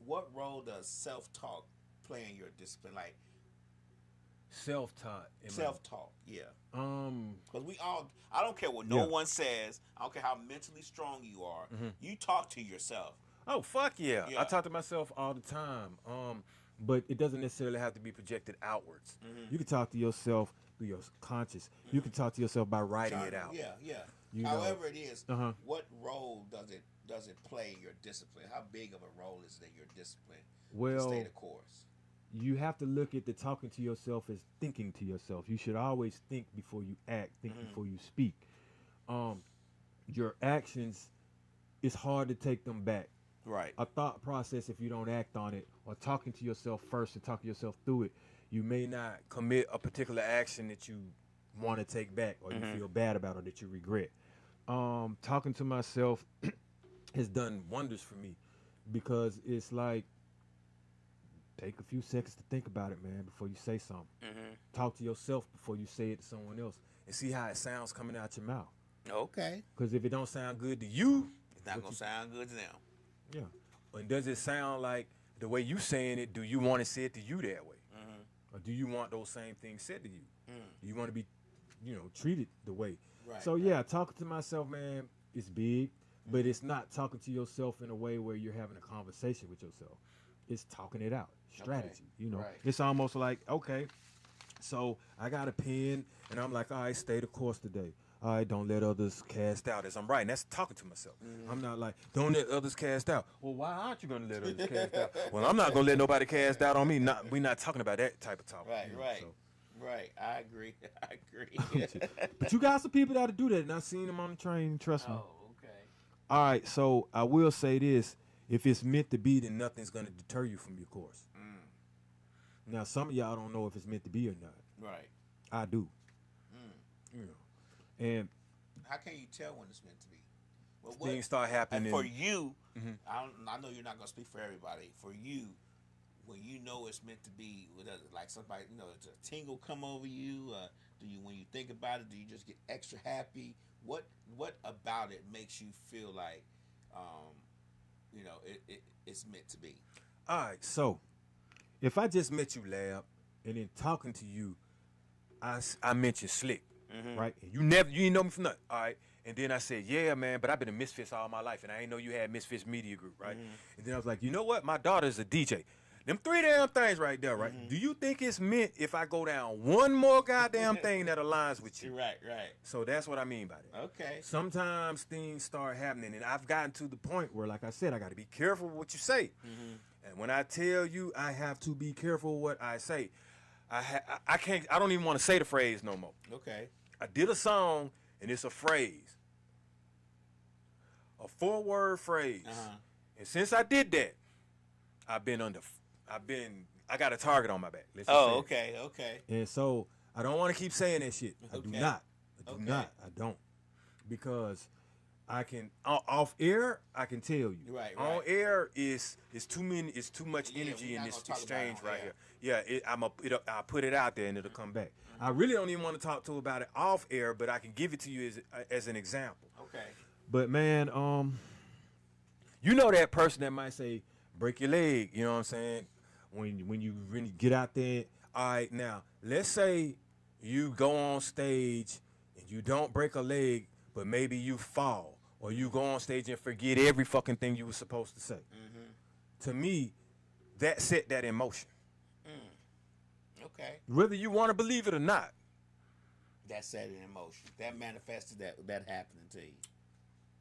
What role does self-talk play in your discipline? Like
Self-taught.
self-talk, yeah. Because I don't care what
Yeah.
one says. I don't care how mentally strong you are. You talk to yourself.
Oh fuck yeah.
Yeah.
I talk to myself all the time. But it doesn't necessarily have to be projected outwards. You can talk to yourself through your conscious. You can talk to yourself by writing it out.
Yeah, yeah.
You know.
However it is,
Uh-huh.
what role does it play in your discipline? How big of a role is it in your discipline to
Well,
stay the course?
you have to look at the talking to yourself as thinking to yourself. You should always think before you act, think before you speak. Your actions, it's hard to take them back.
Right.
A thought process, if you don't act on it, or talking to yourself first and talking yourself through it, you may not commit a particular action that you want to take back or you feel bad about or that you regret. Talking to myself has done wonders for me because it's like, take a few seconds to think about it, man, before you say something. Talk to yourself before you say it to someone else and see how it sounds coming out your mouth.
Okay.
Because if it don't sound good to you,
It's not gonna sound good to them.
yeah. And does it sound like the way you saying it, do you want to say it to you that way? Or do you want those same things said to you? Do you want to be, treated the way?
Right.
So yeah, talking to myself, man, is big, but it's not talking to yourself in a way where you're having a conversation with yourself. It's talking it out, strategy.
Right.
It's almost like, okay, so I got a pen, and I'm like, all right, stay the course today. All right, don't let others cast out as I'm writing. That's talking to myself. I'm not like, don't let others cast out. Well, why aren't you going to let others cast out? Well, I'm not going to let nobody cast out on me. We're not talking about that type of talk.
Right, right.
So.
Right. I agree. I agree.
But you got some people that'll do that, and I've seen them on the train, trust me.
Oh, okay.
All right, so I will say this. If it's meant to be, then nothing's going to deter you from your course. Now, some of y'all don't know if it's meant to be or not.
Right.
I do. And
How can you tell when it's meant to be? Well,
things start happening.
And for you, I know you're not gonna speak for everybody. For you, when you know it's meant to be, like somebody, does a tingle come over you? Do you, when you think about it, do you just get extra happy? What about it makes you feel like, it's meant to be?
All right, so if I just met you, Lab, and then talking to you, I mentioned Slick, right? And you ain't know me from nothing, all right? And then I said, yeah, man, but I've been a Misfits all my life, and I ain't know you had Misfits Media Group, right? And then I was like, you know what? My daughter's a DJ. Them 3 damn things right there, right? Do you think it's meant if I go down one more goddamn thing that aligns with you?
Right.
So that's what I mean by that.
Okay.
Sometimes things start happening, and I've gotten to the point where, like I said, I got to be careful with what you say. And when I tell you, I have to be careful what I say. I can't. I don't even want to say the phrase no more.
Okay.
I did a song, and it's a phrase, a 4-word phrase. And since I did that, I got a target on my back. Let's just say it.
Okay.
And so I don't want to keep saying that shit. I do
Okay.
not. I don't. Because I can off air, I can tell you.
Right.
On air is too much
Yeah,
energy
we're
in
not
this
gonna talk about
exchange
it on
right
air.
here. Yeah, I'll put it out there and it'll come back. I really don't even want to talk to about it off air, but I can give it to you as an example.
Okay.
But man, you know that person that might say, break your leg, you know what I'm saying? When you really get out there, all right, now, let's say you go on stage and you don't break a leg, but maybe you fall, or you go on stage and forget every fucking thing you were supposed to say. To me, that set that in motion.
Okay.
Whether you want to believe it or not.
That set it in motion. That manifested that happening to you.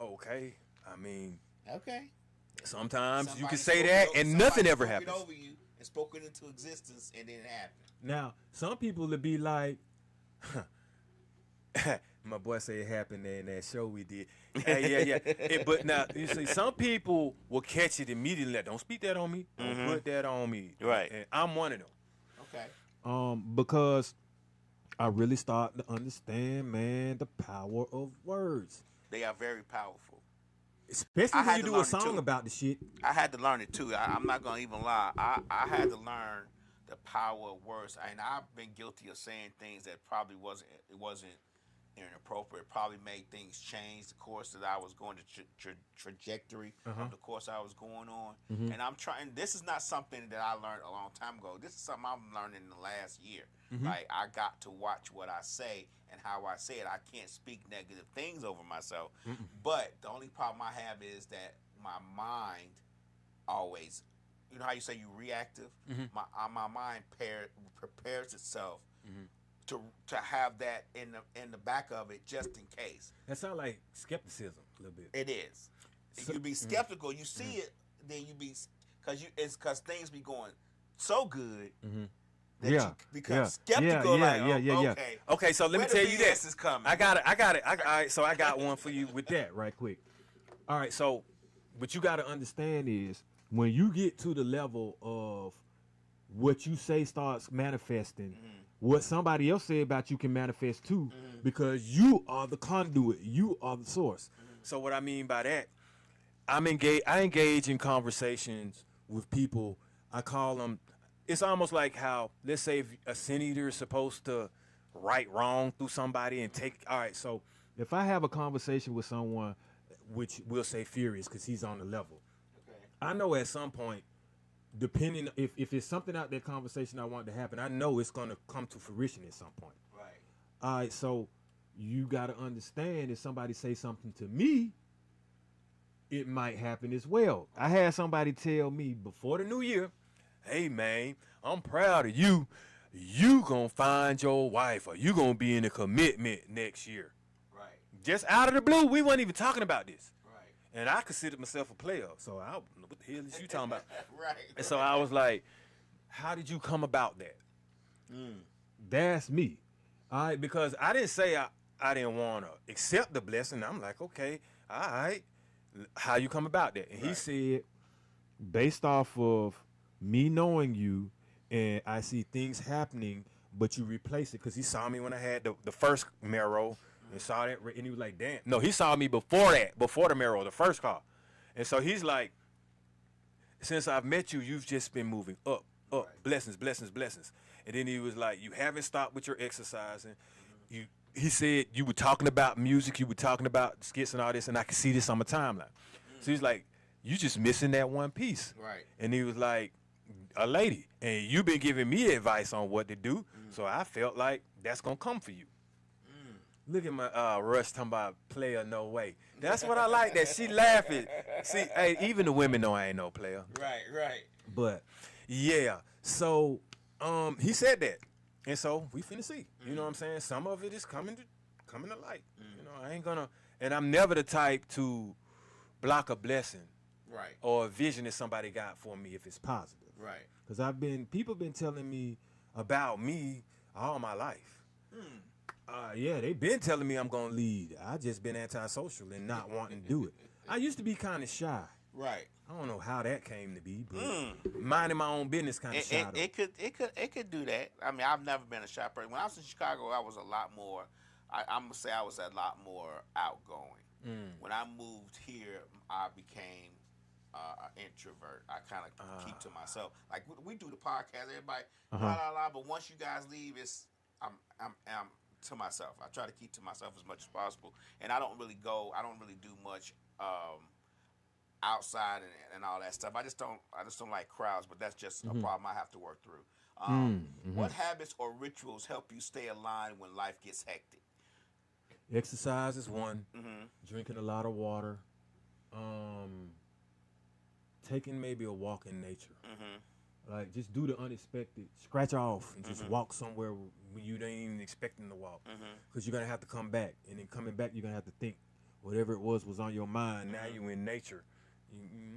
Okay. I mean,
okay.
Sometimes you
Somebody
can say
spoke
that
it
and
over-
nothing
somebody
ever
spoke it
happens.
over you and spoke it into existence, and then it happened.
Now, some people would be like, my boy said it happened in that show we did. Yeah. But now, you see, some people will catch it immediately. Like, don't speak that on me. Don't put that on me.
Right.
And I'm one of them.
Okay.
Because I really start to understand, man, the power of words.
They are very powerful.
Especially
I
when
had
you
to
do
learn
a
it,
song
too.
about the shit.
I had to learn it too. I'm not gonna even lie. I had to learn the power of words, and I've been guilty of saying things that probably wasn't inappropriate. Probably made things change the course that I was going to trajectory of the course I was going on. And I'm trying. This is not something that I learned a long time ago. This is something I'm learning in the last year. Like, I got to watch what I say and how I say it. I can't speak negative things over myself. But the only problem I have is that my mind always, you know how you say you reactive? My mind prepares itself to have that in the back of it just in case.
That sounds like skepticism a little bit.
It is. You be skeptical. You see it, then you be because things be going so good that you become skeptical. Okay.
Okay, so let me
Where the
tell you
BS
this.
is coming.
I got it. All right, so I got one for you with that right quick. All right, so what you got to understand is when you get to the level of what you say starts manifesting, what somebody else said about you can manifest too, because you are the conduit, you are the source. So what I mean by that, I engage in conversations with people. I call them. It's almost like how, let's say, if a senator is supposed to right wrong through somebody and take. All right, so if I have a conversation with someone, which we'll say furious because he's on the level, I know at some point, depending if it's something out that conversation I want to happen, I know it's gonna come to fruition at some point.
Right.
All right, so you gotta understand if somebody say something to me, it might happen as well. I had somebody tell me before the new year, hey man, I'm proud of you. You gonna find your wife, or you gonna be in a commitment next year.
Right.
Just out of the blue, we weren't even talking about this.
Right.
And I considered myself a player, so what the hell is you talking about?
Right.
And so I was like, how did you come about that? That's me. All right, because I didn't say I didn't want to accept the blessing. I'm like, okay, all right. How you come about that? And he said, based off of me knowing you, and I see things happening, but you replace it. Because he saw me when I had the first marrow and saw that, and he was like, damn. No, he saw me before that, before the marrow, the first car. And so he's like, since I've met you, you've just been moving up, blessings, blessings, blessings. And then he was like, you haven't stopped with your exercising. He said you were talking about music, you were talking about skits and all this, and I can see this on my timeline. So he's like, you just missing that one piece.
Right.
And he was like, a lady, and you've been giving me advice on what to do, so I felt like that's gonna come for you. Look at my Rush talking about player, no way. That's what I like, that she laughing. See, hey, even the women know I ain't no player.
Right.
But yeah, so he said that, and so we finna see. You know what I'm saying? Some of it is coming to light. You know, I ain't gonna, and I'm never the type to block a blessing,
Right.
or a vision that somebody got for me if it's positive.
Right.
Because people been telling me about me all my life. Yeah, they been telling me I'm gonna lead. I just been antisocial and not wanting to do it. I used to be kind of shy.
Right.
I don't know how that came to be, but minding my own business kind of shy.
It could do that. I mean, I've never been a shy person. When I was in Chicago, I was a lot more. I'm gonna say I was a lot more outgoing. When I moved here, I became an introvert. I kind of keep to myself. Like we do the podcast, everybody la. But once you guys leave, I'm to myself. I try to keep to myself as much as possible, and I don't really do much outside and all that stuff. I just don't like crowds, but that's just a problem I have to work through. What habits or rituals help you stay aligned when life gets hectic?
Exercise is one. Drinking a lot of water. Taking maybe a walk in nature. Like, just do the unexpected. Scratch off and just walk somewhere when you ain't even expecting to walk. Because you're going to have to come back. And then coming back, you're going to have to think whatever it was on your mind. Now you're in nature.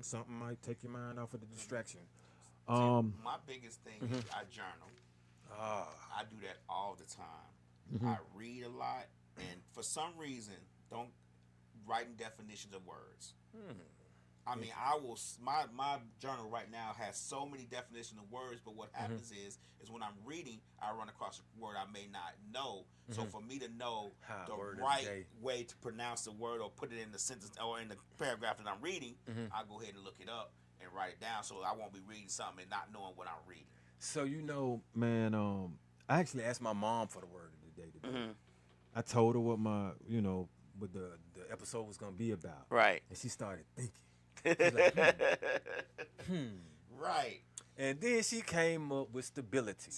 Something might take your mind off of the distraction.
My biggest thing is I journal. I do that all the time. I read a lot. And for some reason, don't writing definitions of words. I mean, I will. My journal right now has so many definitions of words, but what happens is when I'm reading, I run across a word I may not know. So for me to know the right way to pronounce the word or put it in the sentence or in the paragraph that I'm reading, I go ahead and look it up and write it down, so I won't be reading something and not knowing what I'm reading.
So man, I actually asked my mom for the word of the day today. I told her what what the episode was gonna be about.
Right.
And she started thinking. Like,
Right.
And then she came up with stability.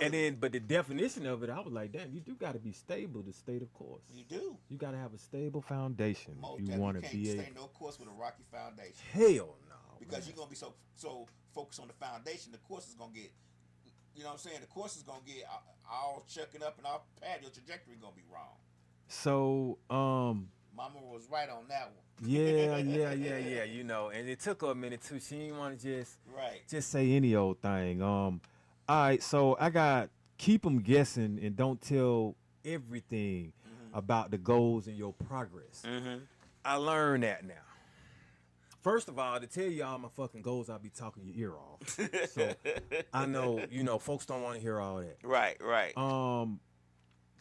And then, but the definition of it, I was like, damn, you do got to be stable to stay the course.
You do.
You got to have a stable foundation. You want to be
You can't stay no course with a rocky foundation.
Hell no.
Because you're going to be so focused on the foundation, the course is going to get, you know what I'm saying? The course is going to get all chucking up and all pad. Your trajectory going to be wrong.
So,
Mama was right on that one.
Yeah, and it took her a minute too. She didn't want to just say any old thing. All right, so I got keep them guessing and don't tell everything about the goals and your progress. I learned that now. First of all, to tell y'all my fucking goals, I'll be talking your ear off. So I know, folks don't want to hear all that.
Right.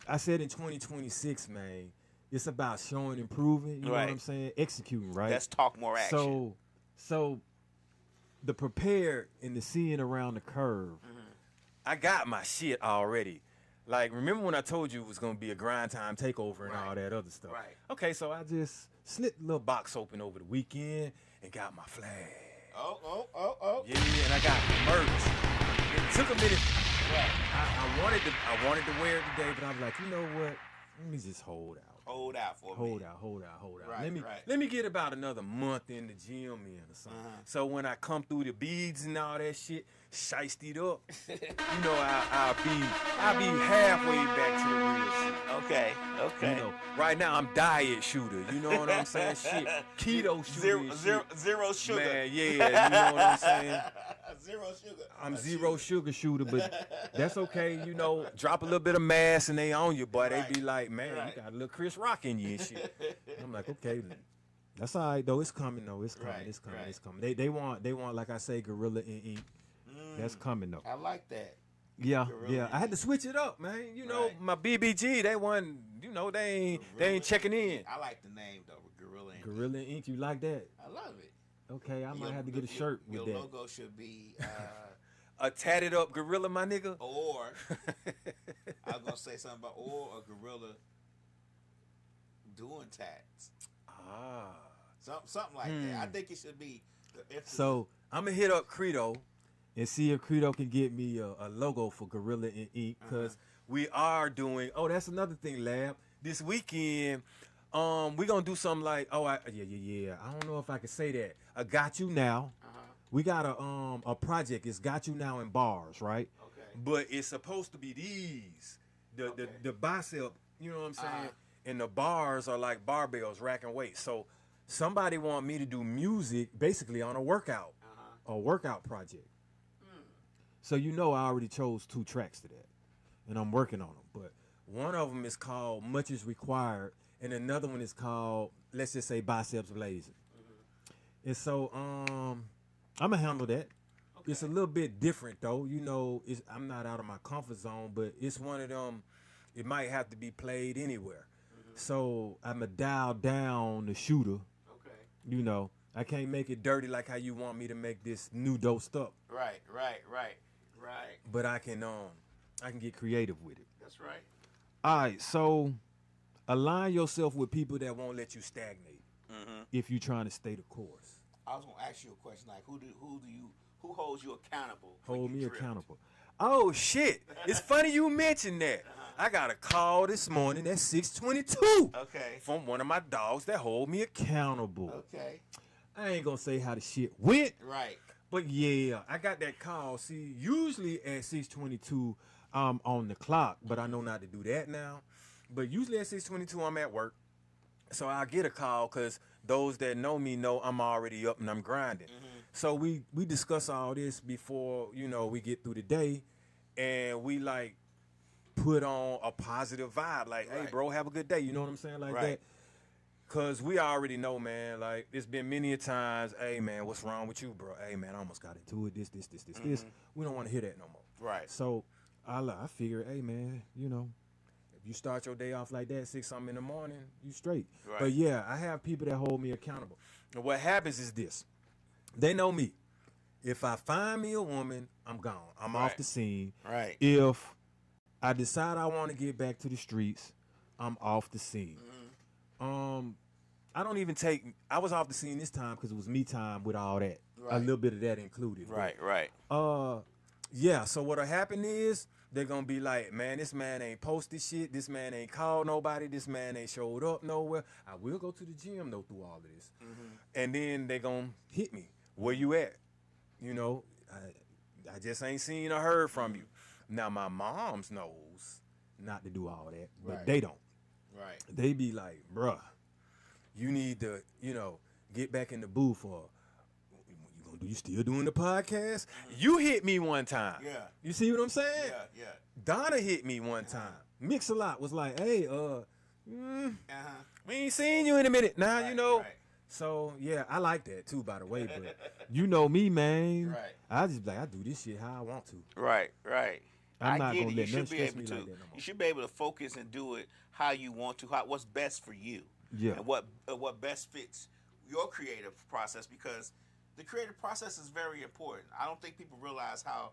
I said in 2026, man, it's about showing, improving, you know what I'm saying? Executing, right?
Let's talk more action.
So the prepared and the seeing around the curve, I got my shit already. Like, remember when I told you it was going to be a grind time takeover and all that other stuff?
Right.
Okay, so I just slit the little box open over the weekend and got my flag.
Oh.
Yeah, and I got merch. It took a minute.
Right.
I wanted to wear it today, but I was like, you know what? Let me just hold out.
Hold out for me.
Hold out.
Right,
let me get about another month in the gym or something. So when I come through the beads and all that shit, shiested up, I'll be halfway back to the real shit.
Okay.
Right now I'm diet shooter. You know what I'm saying? Shit, keto shooter.
Zero sugar.
Man, yeah. You know what I'm saying?
Zero sugar.
I'm zero sugar shooter, but that's okay. Drop a little bit of mass and they on you, boy. They be like, man, you got a little Chris Rock in you and shit. And I'm like, okay, that's all right though. It's coming though. It's coming. It's coming. They want like I say, Gorilla in Ink. That's coming though.
I like that.
Yeah. I had to switch it up, man. My BBG, they ain't checking in.
I like the name though, Gorilla in Ink.
Gorilla in Ink. You like that?
I love it.
Okay, I might have to get a shirt with that.
Your logo should be
a tatted up gorilla, my nigga.
Or I was gonna say something about a gorilla doing tats. Something like that. I think it should be.
So I'm gonna hit up Credo and see if Credo can get me a logo for Gorilla in Ink, because we are doing. Oh, that's another thing, Lab. This weekend. We're gonna do something like, I don't know if I can say that. I Got You Now. We got a project. It's Got You Now in bars, right?
Okay.
But it's supposed to be these. The bicep, you know what I'm saying? And the bars are like barbells, racking weight. So somebody want me to do music basically on a workout project. So I already chose 2 tracks to that. And I'm working on them. But one of them is called Much Is Required. And another one is called, let's just say, Biceps Blazing. And so I'm going to handle that. Okay. It's a little bit different, though. I'm not out of my comfort zone, but it's one of them, it might have to be played anywhere. So I'm going to dial down the Shootah. Okay. I can't make it dirty like how you want me to make this new Dosed Up.
Right.
But I can get creative with it.
That's right.
All right, so align yourself with people that won't let you stagnate if you're trying to stay the course.
I was gonna ask you a question like, who holds you accountable?
Hold me accountable. Oh shit! It's funny you mentioned that. I got a call this morning at 6:22.
Okay.
From one of my dogs that hold me accountable.
Okay.
I ain't gonna say how the shit went.
Right.
But yeah, I got that call. See, usually at 6:22, I'm on the clock, but I know not to do that now. But usually at 6:22, I'm at work. So I get a call because those that know me know I'm already up and I'm grinding. So we discuss all this before, we get through the day, and we like put on a positive vibe. Like, hey, bro, have a good day. You know what I'm saying? Like that. Because we already know, man, like, it's been many a times, hey, man, what's wrong with you, bro? Hey, man, I almost got into it, this. We don't want to hear that no more.
Right.
So I figure, hey, man, if you start your day off like that, 6-something in the morning, you straight.
Right.
But, yeah, I have people that hold me accountable. And what happens is this. They know me. If I find me a woman, I'm gone. I'm off the scene.
Right.
If I decide I want to get back to the streets, I'm off the scene. I don't even I was off the scene this time because it was me time with all that. A little bit of that included.
Right.
Yeah, so what'll happen is they're going to be like, man, this man ain't posted shit. This man ain't called nobody. This man ain't showed up nowhere. I will go to the gym, though, through all of this. And then they going to hit me. Where you at? I just ain't seen or heard from you. Now, my mom's knows not to do all that, but they don't.
Right.
They be like, bruh, you need to, get back in the booth, or you still doing the podcast? You hit me one time.
Yeah.
You see what I'm saying?
Yeah.
Donna hit me one time. Mix-a-Lot was like, hey, we ain't seen you in a minute. Now,
Right.
So, yeah, I like that, too, by the way. But you know me, man.
Right.
I just I do this shit how I want to.
Right.
I'm not going to let
you
nothing
should be
stress
able
me
to.
like that no more.
You should be able to focus and do it how you want to, what's best for you.
Yeah.
And what best fits your creative process, because the creative process is very important. I don't think people realize how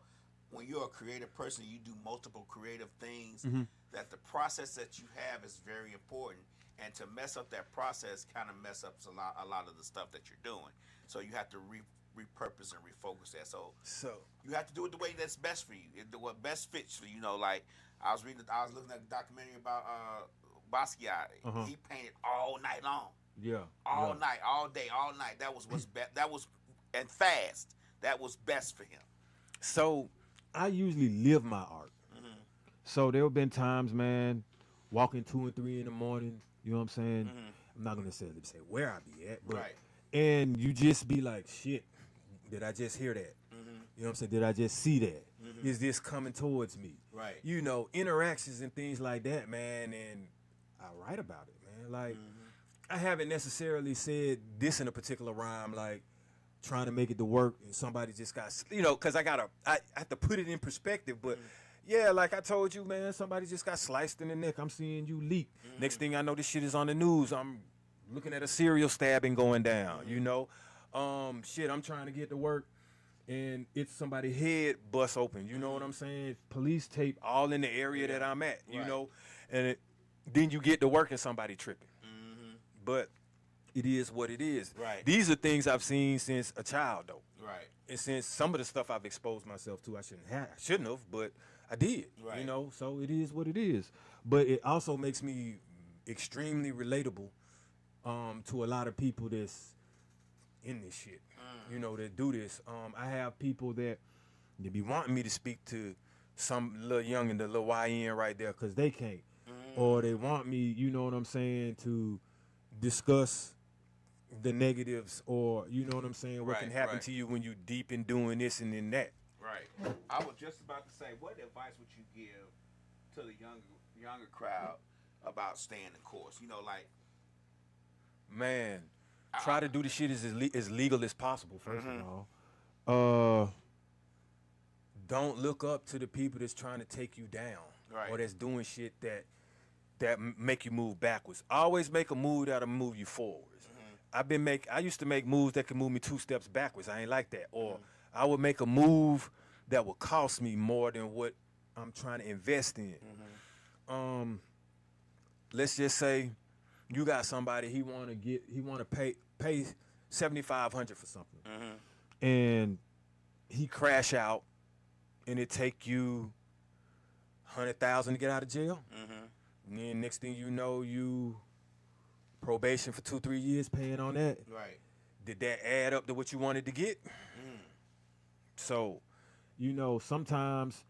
when you're a creative person, you do multiple creative things, that the process that you have is very important. And to mess up that process kind of mess up a lot of the stuff that you're doing. So you have to repurpose and refocus that. So you have to do it the way that's best for you. What best fits for you. Like I was looking at a documentary about Basquiat. He painted all night long.
Yeah.
All night, all day, all night. That was what's best. That was, and fast. That was best for him.
So I usually live my art. So there have been times, man, walking 2 and 3 in the morning. You know what I'm saying? I'm not gonna say where I be at, but and you just be like, shit, did I just hear that? You know what I'm saying? Did I just see that? Is this coming towards me?
Right.
Interactions and things like that, man. And I write about it, man. Like I haven't necessarily said this in a particular rhyme, like trying to make it to work, and somebody just got, because I have to put it in perspective, but. Yeah, like I told you, man, somebody just got sliced in the neck. I'm seeing you leak. Next thing I know, this shit is on the news. I'm looking at a serial stabbing going down, Shit, I'm trying to get to work, and it's somebody's head bust open. You know what I'm saying? Police tape all in the area that I'm at, and then you get to work and somebody tripping. But it is what it is.
Right.
These are things I've seen since a child, though.
Right.
And since some of the stuff I've exposed myself to, I shouldn't have, but I did.
Right.
So it is what it is. But it also makes me extremely relatable to a lot of people that's in this shit, that do this. I have people that they be wanting me to speak to some little young and the little YN right there because they can't. Or they want me, you know what I'm saying, to discuss the negatives, or you know what I'm saying, what can happen to you when you deep in doing this and then that.
Right. I was just about to say, what advice would you give to the younger crowd about staying the course?
Man, try to do the shit as legal as possible, first of all. Don't look up to the people that's trying to take you down, or that's doing shit that make you move backwards. Always make a move that'll move you forwards. I used to make moves that could move me 2 steps backwards. I ain't like that. Or I would make a move that would cost me more than what I'm trying to invest in. Let's just say you got somebody he want to pay $7,500 for something, and he crash out and it take you 100,000 to get out of jail.
Mm-hmm.
And then next thing you know, you probation for 2-3 years paying on that.
Right.
Did that add up to what you wanted to get? So, sometimes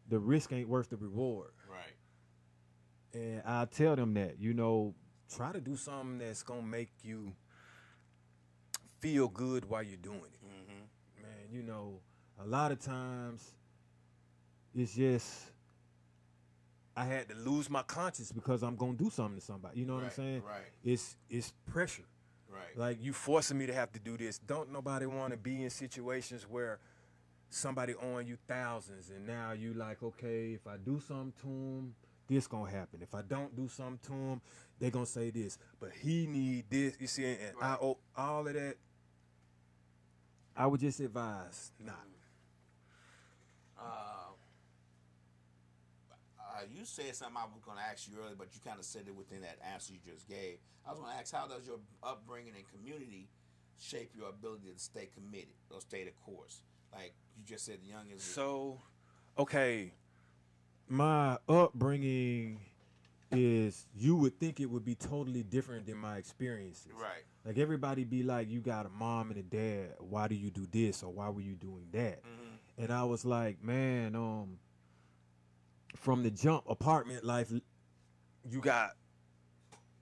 the risk ain't worth the reward.
Right.
And I tell them that, try to do something that's going to make you feel good while you're doing it.
Mm-hmm.
Man, a lot of times it's just I had to lose my conscience because I'm going to do something to somebody. You know what I'm saying?
Right.
It's pressure.
Right.
Like, you forcing me to have to do this. Don't nobody want to be in situations where somebody owing you thousands and now you like, okay, if I do something to him, this going to happen. If I don't do something to him, they going to say this. But he need this. You see, and I owe all of that. I would just advise not.
You said something I was going to ask you earlier, but you kind of said it within that answer you just gave. I was going to ask, how does your upbringing and community shape your ability to stay committed or stay the course? Like you just said, the youngest.
So, okay, my upbringing is, you would think it would be totally different than my experiences.
Right.
Like, everybody be like, you got a mom and a dad. Why do you do this or why were you doing that?
Mm-hmm.
And I was like, man, from the jump, apartment life, you got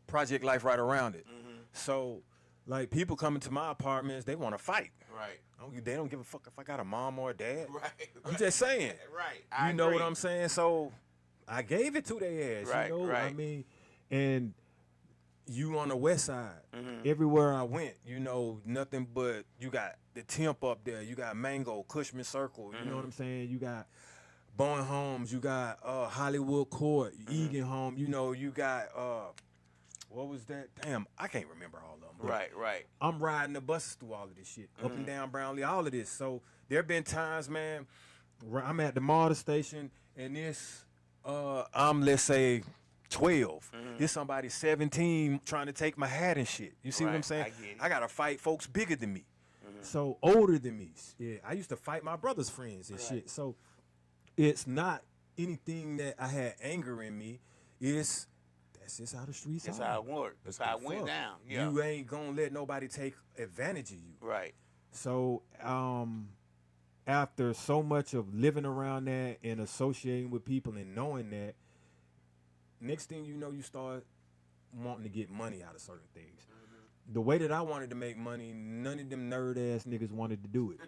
project life right around it.
Mm-hmm.
So, like, people coming to my apartments, they want to fight.
Right.
They don't give a fuck if I got a mom or a dad.
Right.
I'm just saying.
Right.
I know what I'm saying? So, I gave it to their ass.
Right. Right.
I mean, and you on the west side,
Mm-hmm.
everywhere I went, nothing but, you got the Temp up there, you got Mango, Cushman Circle, you know what I'm saying? You got Bowen Homes, you got Hollywood Court, Egan Home, you got, what was that? Damn, I can't remember all of them.
Right, right.
I'm riding the buses through all of this shit, up and down Brownlee, all of this. So there have been times, man, where I'm at the MARTA station, and this, I'm, let's say, 12. This somebody 17 trying to take my hat and shit. You see what I'm saying?
I get it.
I got to fight folks bigger than me. So older than me. Yeah, I used to fight my brother's friends and shit. So it's not anything that I had anger in me. That's just how the streets
That's
are.
how it worked. That's how it went
Fuck.
down. Yeah.
You ain't gonna let nobody take advantage of you.
Right.
So after so much of living around that and associating with people and knowing that, next thing you know, you start wanting to get money out of certain things. The way that I wanted to make money, none of them nerd ass niggas wanted to do it.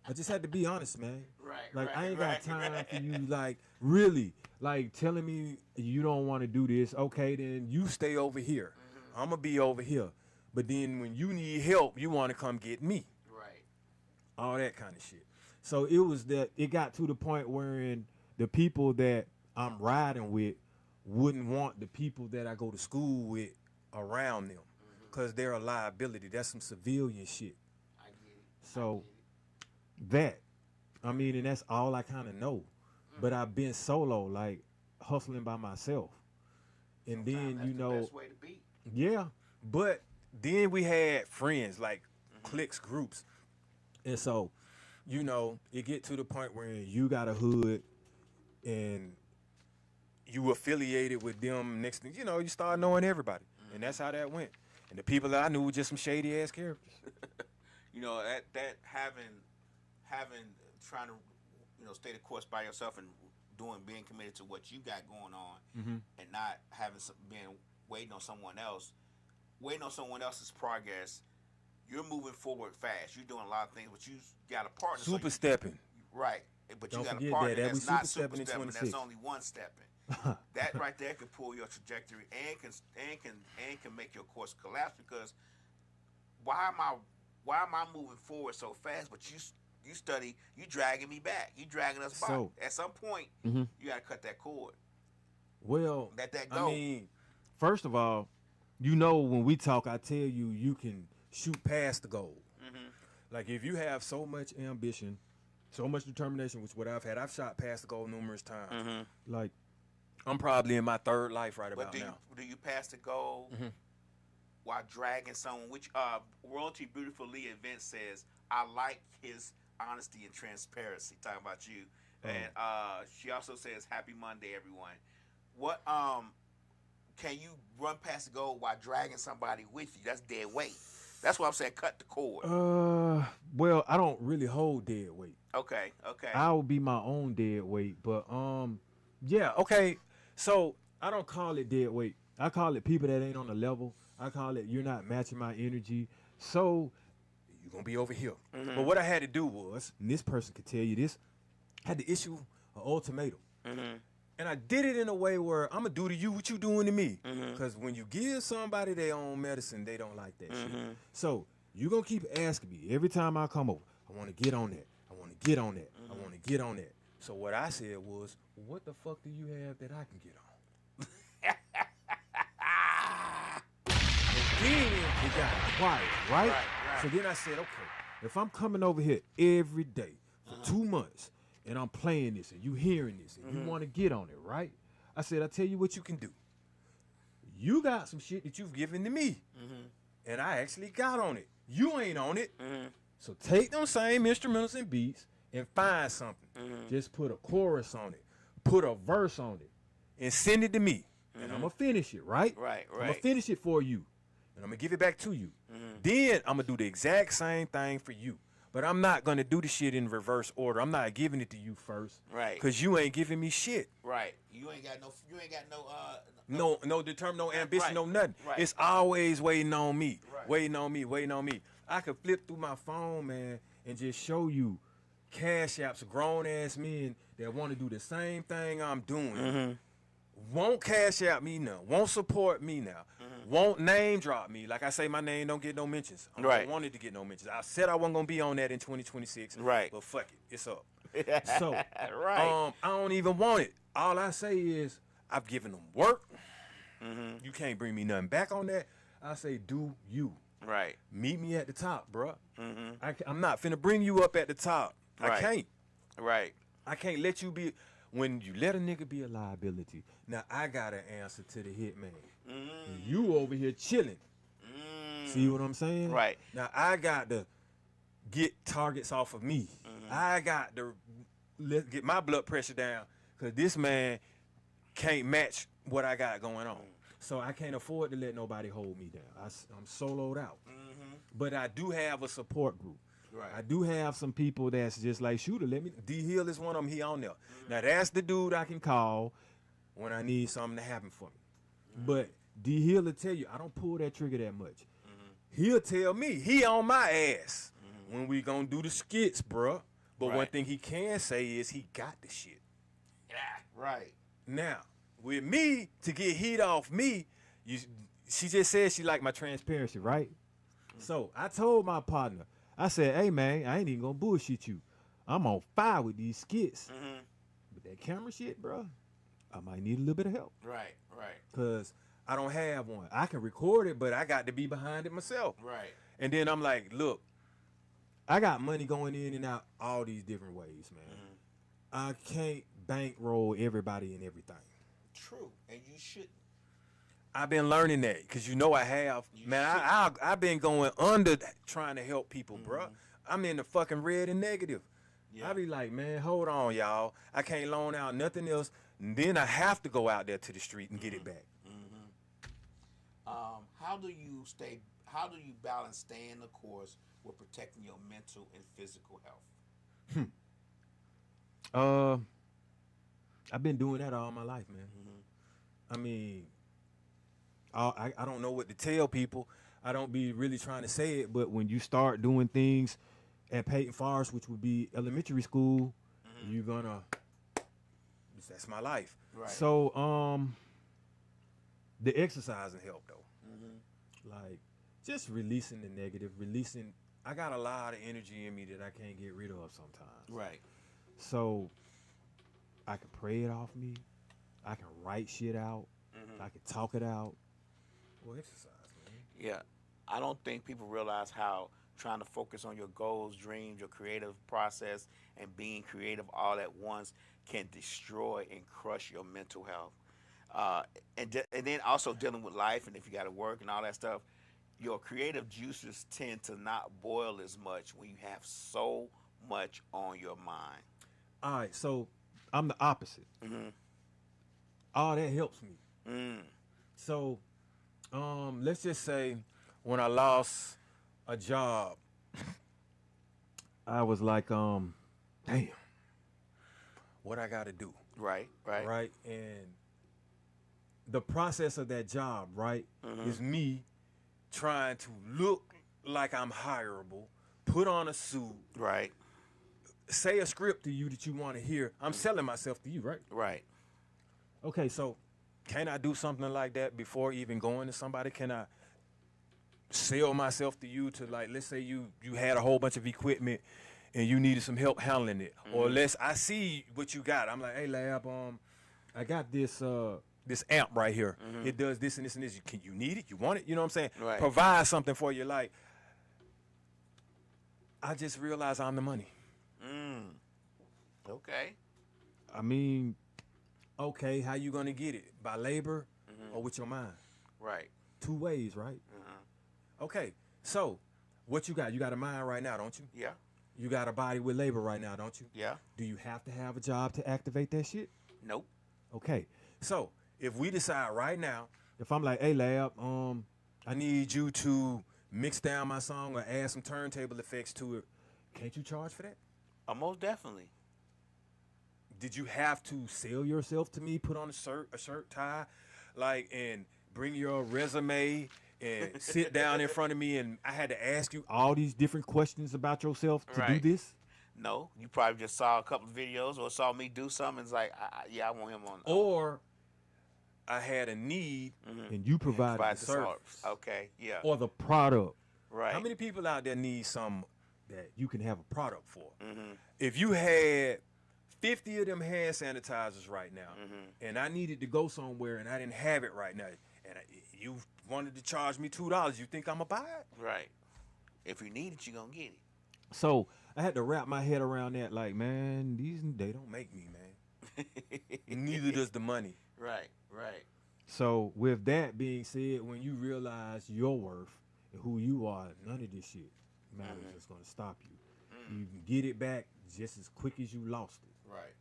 I just had to be honest, man.
Right.
Like,
right,
I ain't
right,
got time
right.
for you, like, really, like, telling me you don't want to do this. Okay, then you stay over here. I'm going to be over here. But then when you need help, you want to come get me.
Right.
All that kind of shit. So it got to the point wherein the people that I'm riding with wouldn't want the people that I go to school with around them, because they're a liability. That's some civilian shit.
I get it.
So that, I mean, and that's all I kind of know. But I've been solo, like, hustling by myself. And then,
That's the best way to be.
yeah, but then we had friends, like cliques, groups. And so, it get to the point where you got a hood and you affiliated with them. Next thing you start knowing everybody. And that's how that went. And the people that I knew were just some shady ass characters.
that having trying to stay the course by yourself and being committed to what you got going on, and not having waiting on someone else's progress. You're moving forward fast. You're doing a lot of things, but you got a partner.
Super stepping.
Right. But
Don't
you got
forget
a partner
that.
that's
We
not
super
super
stepping in
stepping.
26.
That's only one stepping. That right there could pull your trajectory and can make your course collapse, because why am I moving forward so fast? But you dragging me back. You dragging us back.
So,
at some point, you got to cut that cord.
Well,
Let that go.
I mean, first of all, when we talk, I tell you can shoot past the goal. Like, if you have so much ambition, so much determination, which what I've had, I've shot past the goal numerous times. Like, I'm probably in my third life right about now.
Do you pass the goal while dragging someone? Which Royalty Beautiful Lee event says, I like his honesty and transparency. Talking about you, and she also says, "Happy Monday, everyone." What can you run past the goal while dragging somebody with you? That's dead weight. That's what I'm saying. Cut the cord.
Well, I don't really hold dead weight.
Okay.
I will be my own dead weight, but yeah, okay. So I don't call it dead weight. I call it people that ain't on the level. I call it you're not matching my energy. So you're gonna be over here. But what I had to do was, and this person could tell you this, I had to issue an ultimatum. And I did it in a way where I'm gonna do to you what you doing to me. Because when you give somebody their own medicine, they don't like that shit. So you gonna keep asking me every time I come over, I wanna get on that. I wanna get on that. I wanna get on that. So what I said was, what the fuck do you have that I can get on? And then it got quiet, right? So then I said, okay, if I'm coming over here every day for 2 months and I'm playing this and you hearing this and you want to get on it, right? I said, I tell you what you can do. You got some shit that you've given to me, and I actually got on it. You ain't on it. So take them same instrumentals and beats and find something. Just put a chorus on it, put a verse on it, and send it to me. And I'm going to finish it, right?
Right.
I'm going to finish it for you, and I'm going to give it back to you. Then I'm going to do the exact same thing for you. But I'm not going to do the shit in reverse order. I'm not giving it to you first.
Right.
Because you ain't giving me shit.
Right. You ain't got no
No determined, no ambition,
right.
no nothing.
Right.
It's always waiting on me.
Right.
Waiting on me. I could flip through my phone, man, and just show you cash apps of grown-ass men that want to do the same thing I'm doing. Won't cash out me now. Won't support me now. Won't name drop me. Like I say, my name don't get no mentions. I
Right.
wanted to get no mentions. I said I wasn't going to be on that in 2026.
Right.
But fuck it. It's up. So,
Right.
I don't even want it. All I say is I've given them work. You can't bring me nothing back on that. I say do you.
Right.
Meet me at the top, bruh. I'm not finna bring you up at the top. I
Right.
can't.
Right.
I can't let you be. When you let a nigga be a liability, now I got to answer to the hitman. And you over here chilling. See what I'm saying?
Right.
Now I got to get targets off of me. I got to get my blood pressure down because this man can't match what I got going on. So I can't afford to let nobody hold me down. I'm soloed out. But I do have a support group.
Right.
I do have some people that's just like Shootah. D Hill is one of them. He on there. Now that's the dude I can call when I need something to happen for me. But D Hill will tell you I don't pull that trigger that much. He'll tell me he on my ass when we gonna do the skits, bruh. But one
Right.
thing he can say is he got the shit.
Yeah. Right.
Now with me to get heat off me, she just said she like my transparency, right? So I told my partner. I said, hey, man, I ain't even going to bullshit you. I'm on fire with these skits. But that camera shit, bro, I might need a little bit of help.
Right.
Because I don't have one. I can record it, but I got to be behind it myself.
Right.
And then I'm like, look, I got money going in and out all these different ways, man. I can't bankroll everybody and everything.
True. And you shouldn't.
I've been learning that because I have. I've been going under trying to help people, bro. I'm in the fucking red and negative.
Yeah.
I be like, man, hold on, y'all. I can't loan out nothing else. And then I have to go out there to the street and get it back.
How do you balance staying the course with protecting your mental and physical health?
I've been doing that all my life, man. I mean, I don't know what to tell people. I don't be really trying to say it, but when you start doing things at Peyton Forest, which would be elementary school, you're gonna. That's my life.
Right.
So, the exercising helped though. Like just releasing the negative, I got a lot of energy in me that I can't get rid of sometimes.
Right.
So I can pray it off me. I can write shit out. I can talk it out. Well, exercise, man.
Yeah. I don't think people realize how trying to focus on your goals, dreams, your creative process, and being creative all at once can destroy and crush your mental health. And then also dealing with life, and if you got to work and all that stuff, your creative juices tend to not boil as much when you have so much on your mind?
All right, so I'm the opposite. All that helps me. So, let's just say when I lost a job, I was like, damn, what I got to do?
Right.
Right, and the process of that job, right, is me trying to look like I'm hireable, put on a suit,
Right.
say a script to you that you want to hear. I'm selling myself to you, right?
Right.
Okay, so can I do something like that before even going to somebody? Can I sell myself to you to, like, let's say you had a whole bunch of equipment and you needed some help handling it, or I see what you got. I'm like, hey, Lab, I got this amp right here. It does this and this and this. You need it? You want it? You know what I'm saying?
Right.
Provide something for you. Like, I just realized I'm the money.
Okay.
I mean, okay, how you gonna get it? By labor or with your mind?
Right.
Two ways, right? Okay, so what you got? You got a mind right now, don't you?
Yeah.
You got a body with labor right now, don't you?
Yeah.
Do you have to have a job to activate that shit?
Nope.
Okay, so if we decide right now, if I'm like, hey, Lab, I need you to mix down my song or add some turntable effects to it, can't you charge for that?
Most definitely.
Did you have to sell yourself to me, put on a shirt, tie, like, and bring your resume and sit down in front of me and I had to ask you all these different questions about yourself to do this?
No, you probably just saw a couple of videos or saw me do something. It's like, I want him on.
Or I had a need and you provided the service.
Okay, yeah.
Or the product.
Right.
How many people out there need something that you can have a product for? If you had 50 of them hand sanitizers right now, and I needed to go somewhere and I didn't have it right now, and you wanted to charge me $2, you think I'm going to buy it?
Right. If you need it, you're going to get it.
So I had to wrap my head around that, like, man, they don't make me, man. Neither does the money.
Right.
So with that being said, when you realize your worth and who you are, none of this shit matters. It's going to stop you. You can get it back just as quick as you lost it.
Right.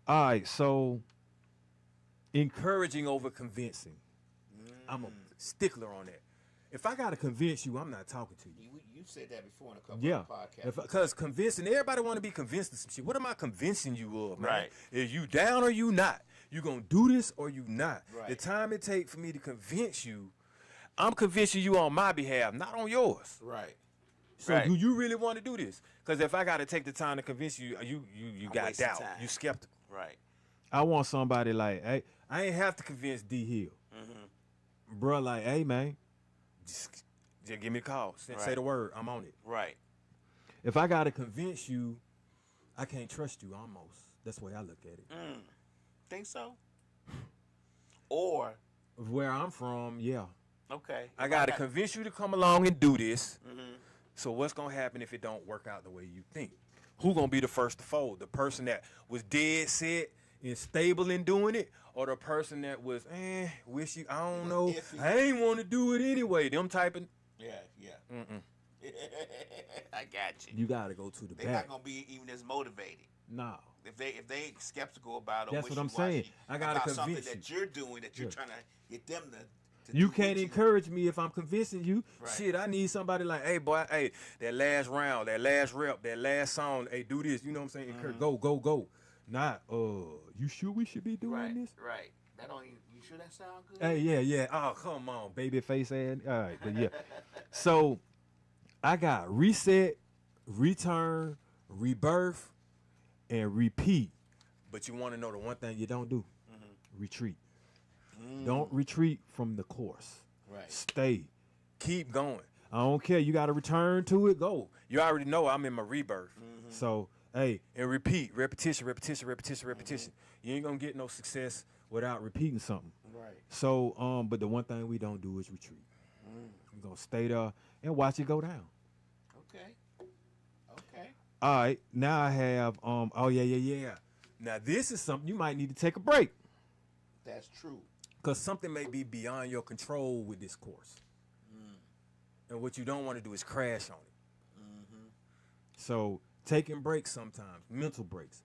All right, so encouraging over convincing. I'm a stickler on that. If I got to convince you, I'm not talking to you.
You said that before in a couple of podcasts.
Because convincing, everybody want to be convinced of some shit. What am I convincing you of, man?
Right.
Is you down or you not? You going to do this or you not?
Right.
The time it take for me to convince you, I'm convincing you on my behalf, not on yours.
Right.
So do you really want to do this? Because if I got to take the time to convince you, you got doubt.
Time.
You skeptical.
Right.
I want somebody like, hey, I ain't have to convince D Hill. Bruh, like, hey, man, just give me a call. Say the word. I'm on it.
Right.
If I got to convince you, I can't trust you almost. That's the way I look at it.
Think so? Or.
Where I'm from, yeah.
Okay.
I got to convince you to come along and do this. So what's going to happen if it don't work out the way you think? Who going to be the first to fold? The person that was dead set and stable in doing it, or the person that was, wish you, I don't know, I ain't want to do it anyway. Them typing.
Yeah. I got you.
You got to go to the back.
They're not going to be even as motivated.
No.
If they ain't skeptical about it,
that's what I'm saying. I got to convince
something
you.
that you're doing that you're trying to get them to
you can't encourage me if I'm convincing you.
Right.
Shit, I need somebody like, hey, boy, hey, that last round, that last rep, that last song, hey, do this. You know what I'm saying? Go. Not, you sure we should be doing this?
Right. That don't even, you sure that sound good?
Hey, yeah. Oh, come on, baby face ass. All right, but yeah. So I got reset, return, rebirth, and repeat. But you want to know the one thing you don't do? Retreat. Don't retreat from the course.
Right.
Stay. Keep going. I don't care. You got to return to it. Go. You already know I'm in my rebirth. So, hey, and repeat. Repetition. You ain't going to get no success without repeating something.
Right.
So, but the one thing we don't do is retreat. We're going to stay there and watch it go down.
Okay.
All right. Now I have, yeah. Now, this is something you might need to take a break.
That's true.
Because something may be beyond your control with this course. And what you don't want to do is crash on it. So taking breaks sometimes, mental breaks.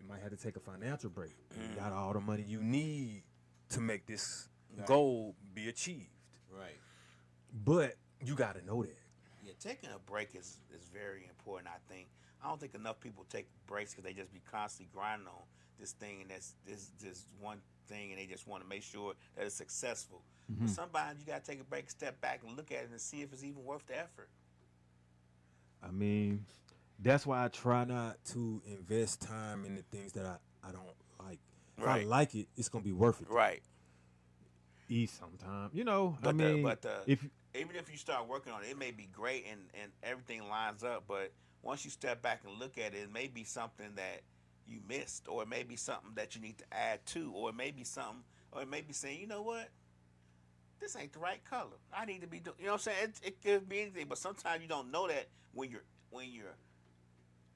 You might have to take a financial break. You got all the money you need to make this goal be achieved.
Right.
But you got to know that.
Yeah, taking a break is very important, I think. I don't think enough people take breaks because they just be constantly grinding on this thing, and that's this one thing, and they just want to make sure that it's successful. But sometimes you got to take a break, step back, and look at it and see if it's even worth the effort.
I mean, that's why I try not to invest time in the things that I don't like. If I like it, it's going to be worth it.
Right.
Eat sometime. You know,
But
if
even if you start working on it, it may be great and everything lines up, but once you step back and look at it, it may be something that you missed, or it may be something that you need to add to, or it may be something, or it may be saying, you know what, this ain't the right color. I need to be doing, you know what I'm saying? It could be anything, but sometimes you don't know that when you're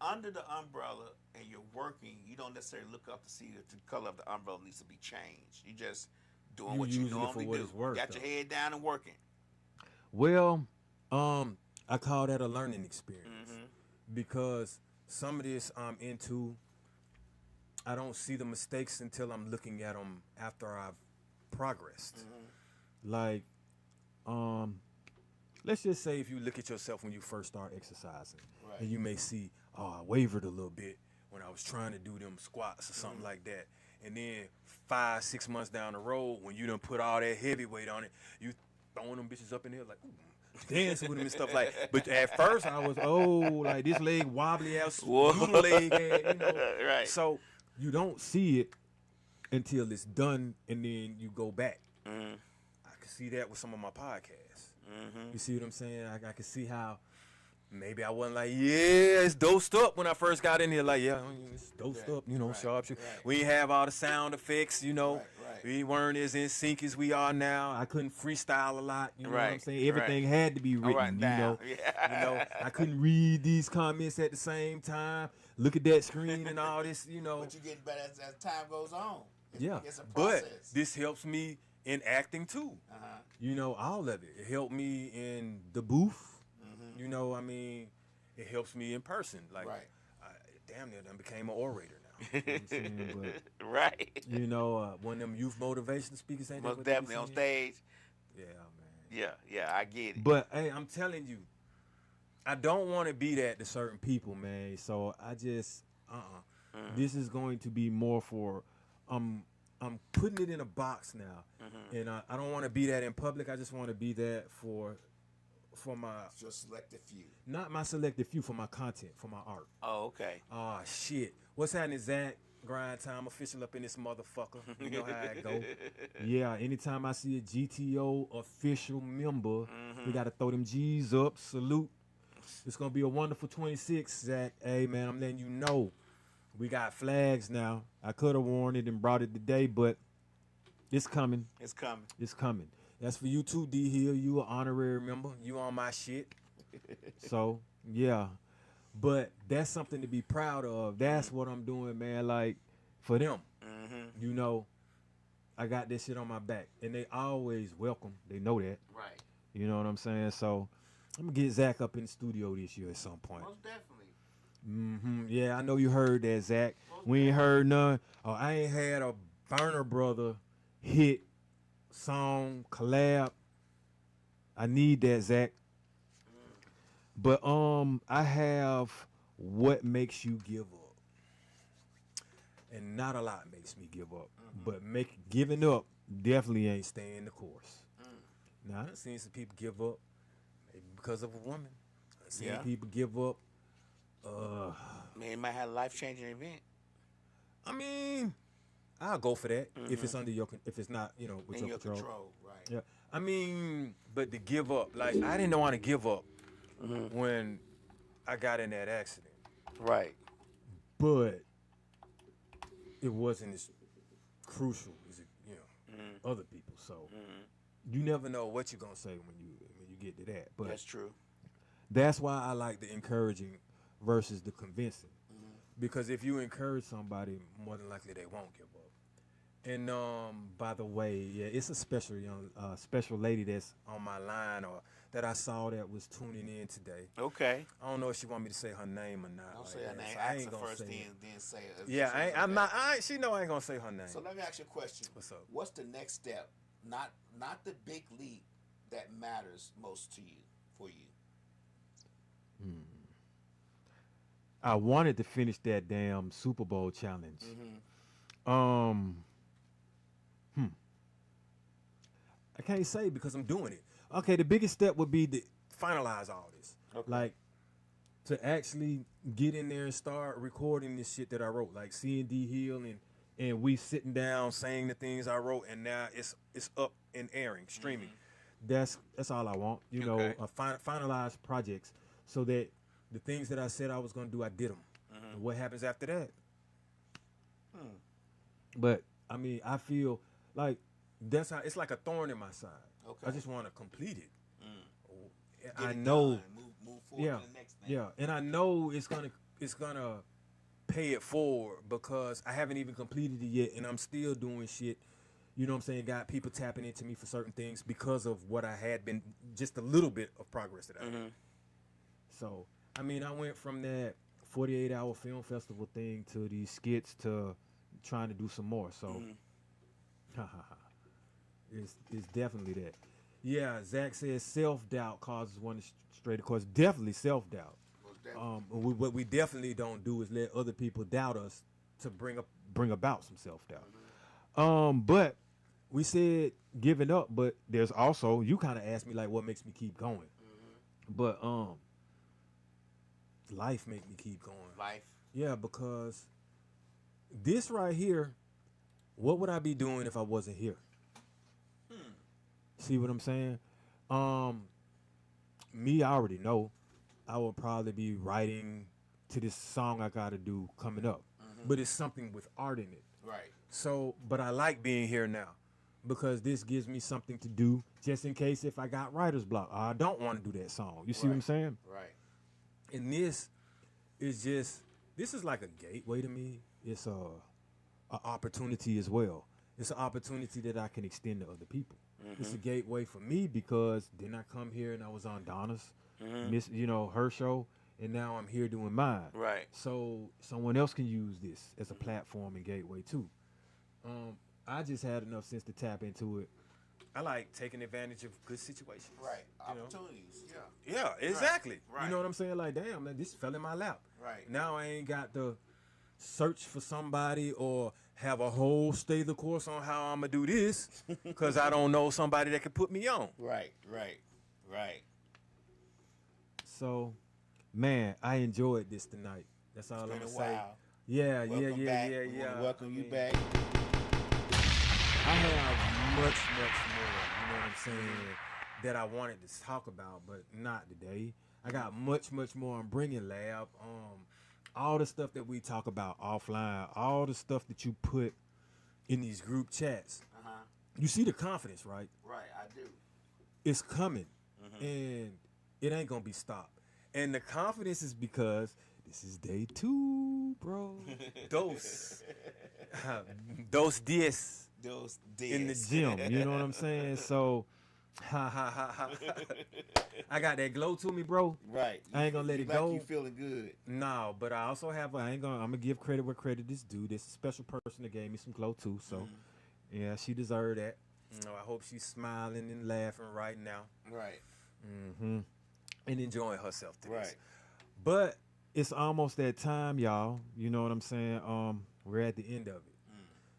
under the umbrella and you're working, you don't necessarily look up to see if the color of the umbrella needs to be changed. You just doing what you normally do. Got your head down and working.
Well, I call that a learning experience because some of this I'm into, I don't see the mistakes until I'm looking at them after I've progressed. Like, let's just say if you look at yourself when you first start exercising, and you may see, oh, I wavered a little bit when I was trying to do them squats or something like that. And then 5-6 months down the road, when you done put all that heavy weight on it, you throwing them bitches up in there like, dancing with them and stuff like that. But at first I was, like this leg wobbly ass leg, you know.
Right.
So you don't see it until it's done, and then you go back. I can see that with some of my podcasts. You see what I'm saying? I can see how maybe I wasn't like, yeah, it's dosed up when I first got in here. Like, yeah, it's dosed up, you know, sharp. We didn't have all the sound effects, you know. We weren't as in sync as we are now. I couldn't freestyle a lot, you know what I'm saying? Everything had to be written, you know. You know, I couldn't read these comments at the same time, look at that screen and all this, you know.
But you get better as time goes on. It's a
but
process.
this helps me in acting too. You know, all of it. It helped me in the booth. You know, I mean, it helps me in person. Like, I damn near done became an orator now. You know what I'm saying? But, you know, one of them youth motivation speakers ain't
most definitely on stage.
Yeah, man.
Yeah, I get it.
But hey, I'm telling you, I don't want to be that to certain people, man. So I just, this is going to be more for, I'm putting it in a box now, and I don't want to be that in public. I just want to be that for my
your selective few.
Not my selective few, for my content, for my art.
Oh, okay.
Oh shit. What's happening, Zach? Grind time official up in this motherfucker. You know how it go. Yeah, anytime I see a GTO official member, we gotta throw them G's up. Salute. It's gonna be a wonderful 26, Zach. Hey man, I'm letting you know. We got flags now. I could have worn it and brought it today, but it's coming.
It's coming.
It's coming. That's for you too, D Hill. You an honorary member. You on my shit. So, yeah. But that's something to be proud of. That's what I'm doing, man. Like, for them. You know, I got this shit on my back. And they always welcome. They know that.
Right.
You know what I'm saying? So, I'm going to get Zach up in the studio this year at some point.
Most definitely.
Yeah, I know you heard that, Zach. We ain't heard none. Oh, I ain't had a Burner Brother hit, song, collab. I need that, Zach. But I have What Makes You Give Up. And not a lot makes me give up. But giving up definitely ain't staying the course. Now, I done seen some people give up maybe because of a woman. I seen people give up.
Man, it might have a life-changing event.
I mean, I'll go for that if it's under your, if it's not, you know, with your control.
Right.
Yeah. I mean, but to give up, like, I didn't want to give up when I got in that accident.
Right.
But it wasn't as crucial as it, you know, other people. So you never know what you're gonna say when you get to that. But
that's true.
That's why I like the encouraging versus the convincing. Because if you encourage somebody, more than likely they won't give up. And by the way, yeah, it's a special special lady that's on my line or that I saw that was tuning in today.
Okay.
I don't know if she want me to say her name or not.
Don't
like
say her
that,
name.
so I
Ask
ain't
her
gonna
first,
say
then
it.
say it.
Yeah, I'm not. She know I ain't gonna say her name.
So let me ask you a question.
What's up?
What's the next step? Not the big leap that matters most to you, for you.
I wanted to finish that damn Super Bowl challenge.
Mm-hmm.
I can't say because I'm doing it. Okay, the biggest step would be to finalize all this.
Okay.
Like to actually get in there and start recording this shit that I wrote. Like C&D Hill and we sitting down saying the things I wrote, and now it's up and airing, streaming. That's all I want. You know, finalized projects so that the things that I said I was gonna do, I did them. And what happens after that? But I mean, I feel like that's how it's like a thorn in my side.
Okay.
I just want to complete it.
Get
I
it
know.
done. Move forward to the next thing.
Yeah, and I know it's gonna pay it forward because I haven't even completed it yet, and I'm still doing shit. You know what I'm saying? Got people tapping into me for certain things because of what I had been, just a little bit of progress that I had. So, I mean, I went from that 48-hour film festival thing to these skits to trying to do some more. So, it's definitely that. Yeah, Zach says self-doubt causes one to stray the course. Definitely self-doubt. What we definitely don't do is let other people doubt us to bring about some self-doubt. But we said giving up, but there's also, you kind of asked me like what makes me keep going. But life make me keep going.
Life.
Yeah, because this right here, what would I be doing if I wasn't here? See what I'm saying? Me, I already know. I will probably be writing to this song I gotta do coming up. But it's something with art in it.
Right.
So, but I like being here now because this gives me something to do just in case if I got writer's block. I don't want to do that song. You see what I'm saying?
Right.
And this is like a gateway to me. It's a opportunity as well. It's an opportunity that I can extend to other people. It's a gateway for me because then I come here and I was on Donna's, her show, and now I'm here doing mine.
Right.
So someone else can use this as a platform and gateway too. I just had enough sense to tap into it. I like taking advantage of good situations.
Right.
You know?
Opportunities. Yeah.
Yeah, exactly.
Right.
You know what I'm saying? Like, damn, man, this fell in my lap.
Right.
Now I ain't got to search for somebody or have a whole stay the course on how I'm going to do this because I don't know somebody that can put me on.
Right.
So, man, I enjoyed this tonight. That's all I'm going to say.
While.
Yeah.
Welcome you back.
I have much more, you know what I'm saying, that I wanted to talk about, but not today. I got much more I'm bringing, Lab. All the stuff that we talk about offline, all the stuff that you put in these group chats. You see the confidence, right?
Right, I do.
It's coming, and it ain't gonna be stopped. And the confidence is because this is day 2, bro. Dos dias.
Those
In the gym, you know what I'm saying? So, I got that glow to me, bro.
Right.
I ain't gonna let it
like
go.
You feeling good?
No, but I also have. I'm gonna give credit where credit is due. This special person that gave me some glow too. So, yeah, she deserved that. You know, I hope she's smiling and laughing right now.
Right.
And enjoying herself to this.
Right.
But it's almost that time, y'all. You know what I'm saying? We're at the end of it.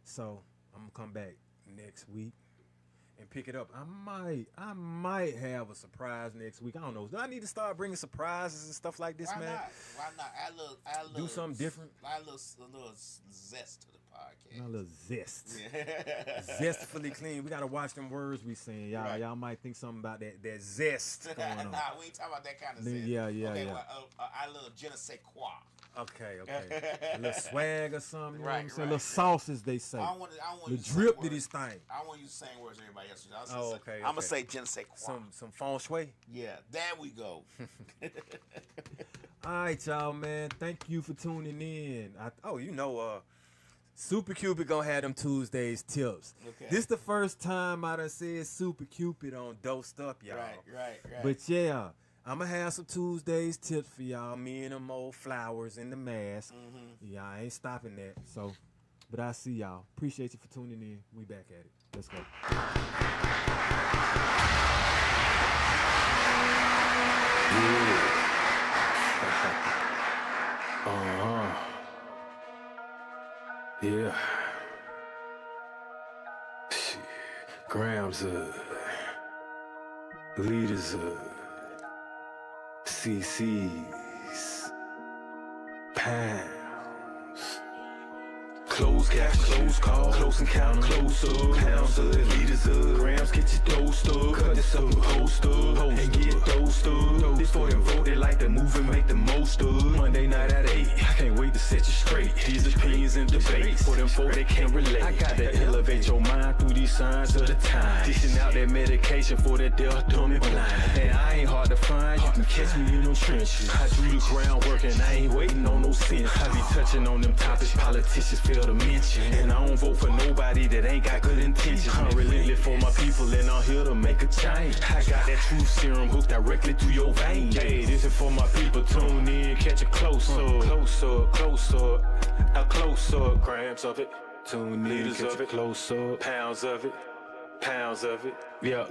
So I'm gonna come back next week and pick it up. I might have a surprise next week. I don't know. Do I need to start bringing surprises and stuff like this,
Why
man?
not? Why not? Add a little,
Do something different.
Add a little zest to the podcast.
A little zest.
Yeah.
Zestfully clean. We gotta watch them words we saying, y'all.
Right.
Y'all might think something about that zest going on.
Nah, we ain't talking about that kind of zest.
Yeah.
Okay,
Yeah.
well, add a little je ne sais quoi.
Okay. A little swag or something. You know what I'm saying?
Right.
A little sauce, as they say.
I don't want
The
you to
drip
say
to this thing.
I don't want you saying words everybody else uses.
Okay.
I'm gonna say je ne sais quoi.
Some feng shui.
Yeah, there we go.
All right, y'all, man. Thank you for tuning in. Super Cupid gonna have them Tuesdays tips.
Okay.
This the first time I done said Super Cupid on Dosed Up, y'all.
Right.
But yeah, I'm gonna have some Tuesdays tips for y'all. Me and them old flowers in the mask. Yeah, I ain't stopping that. So, but I see y'all. Appreciate you for tuning in. We back at it. Let's go.
Yeah. Shit. Grams leaders CC's, pounds. Close cash, close call, close encounter, close up, pounds of leaders of grams, get your dosed up, cut this up and post up, and get dosed up. This for them voted like the move and make the most of. Monday night at 8, I can't wait to set you straight. These opinions and debates for them folk that can't relate. I got to elevate your mind through these signs of the time. Dishing out that medication for that deaf, dumb and blind. And I ain't hard to find, you can catch me in them trenches. I do the groundwork and I ain't waiting on no sense. I be touching on them topics politicians fail to mention. And I don't vote for nobody that ain't got good intentions. I'm relentless for my people and I'm here to make a change. I got that truth serum hooked directly to your veins. Hey, this is for my people, tune in, catch a close up. Close up, a close up, grams of it. Tune in, catch a close up, pounds of it, yeah,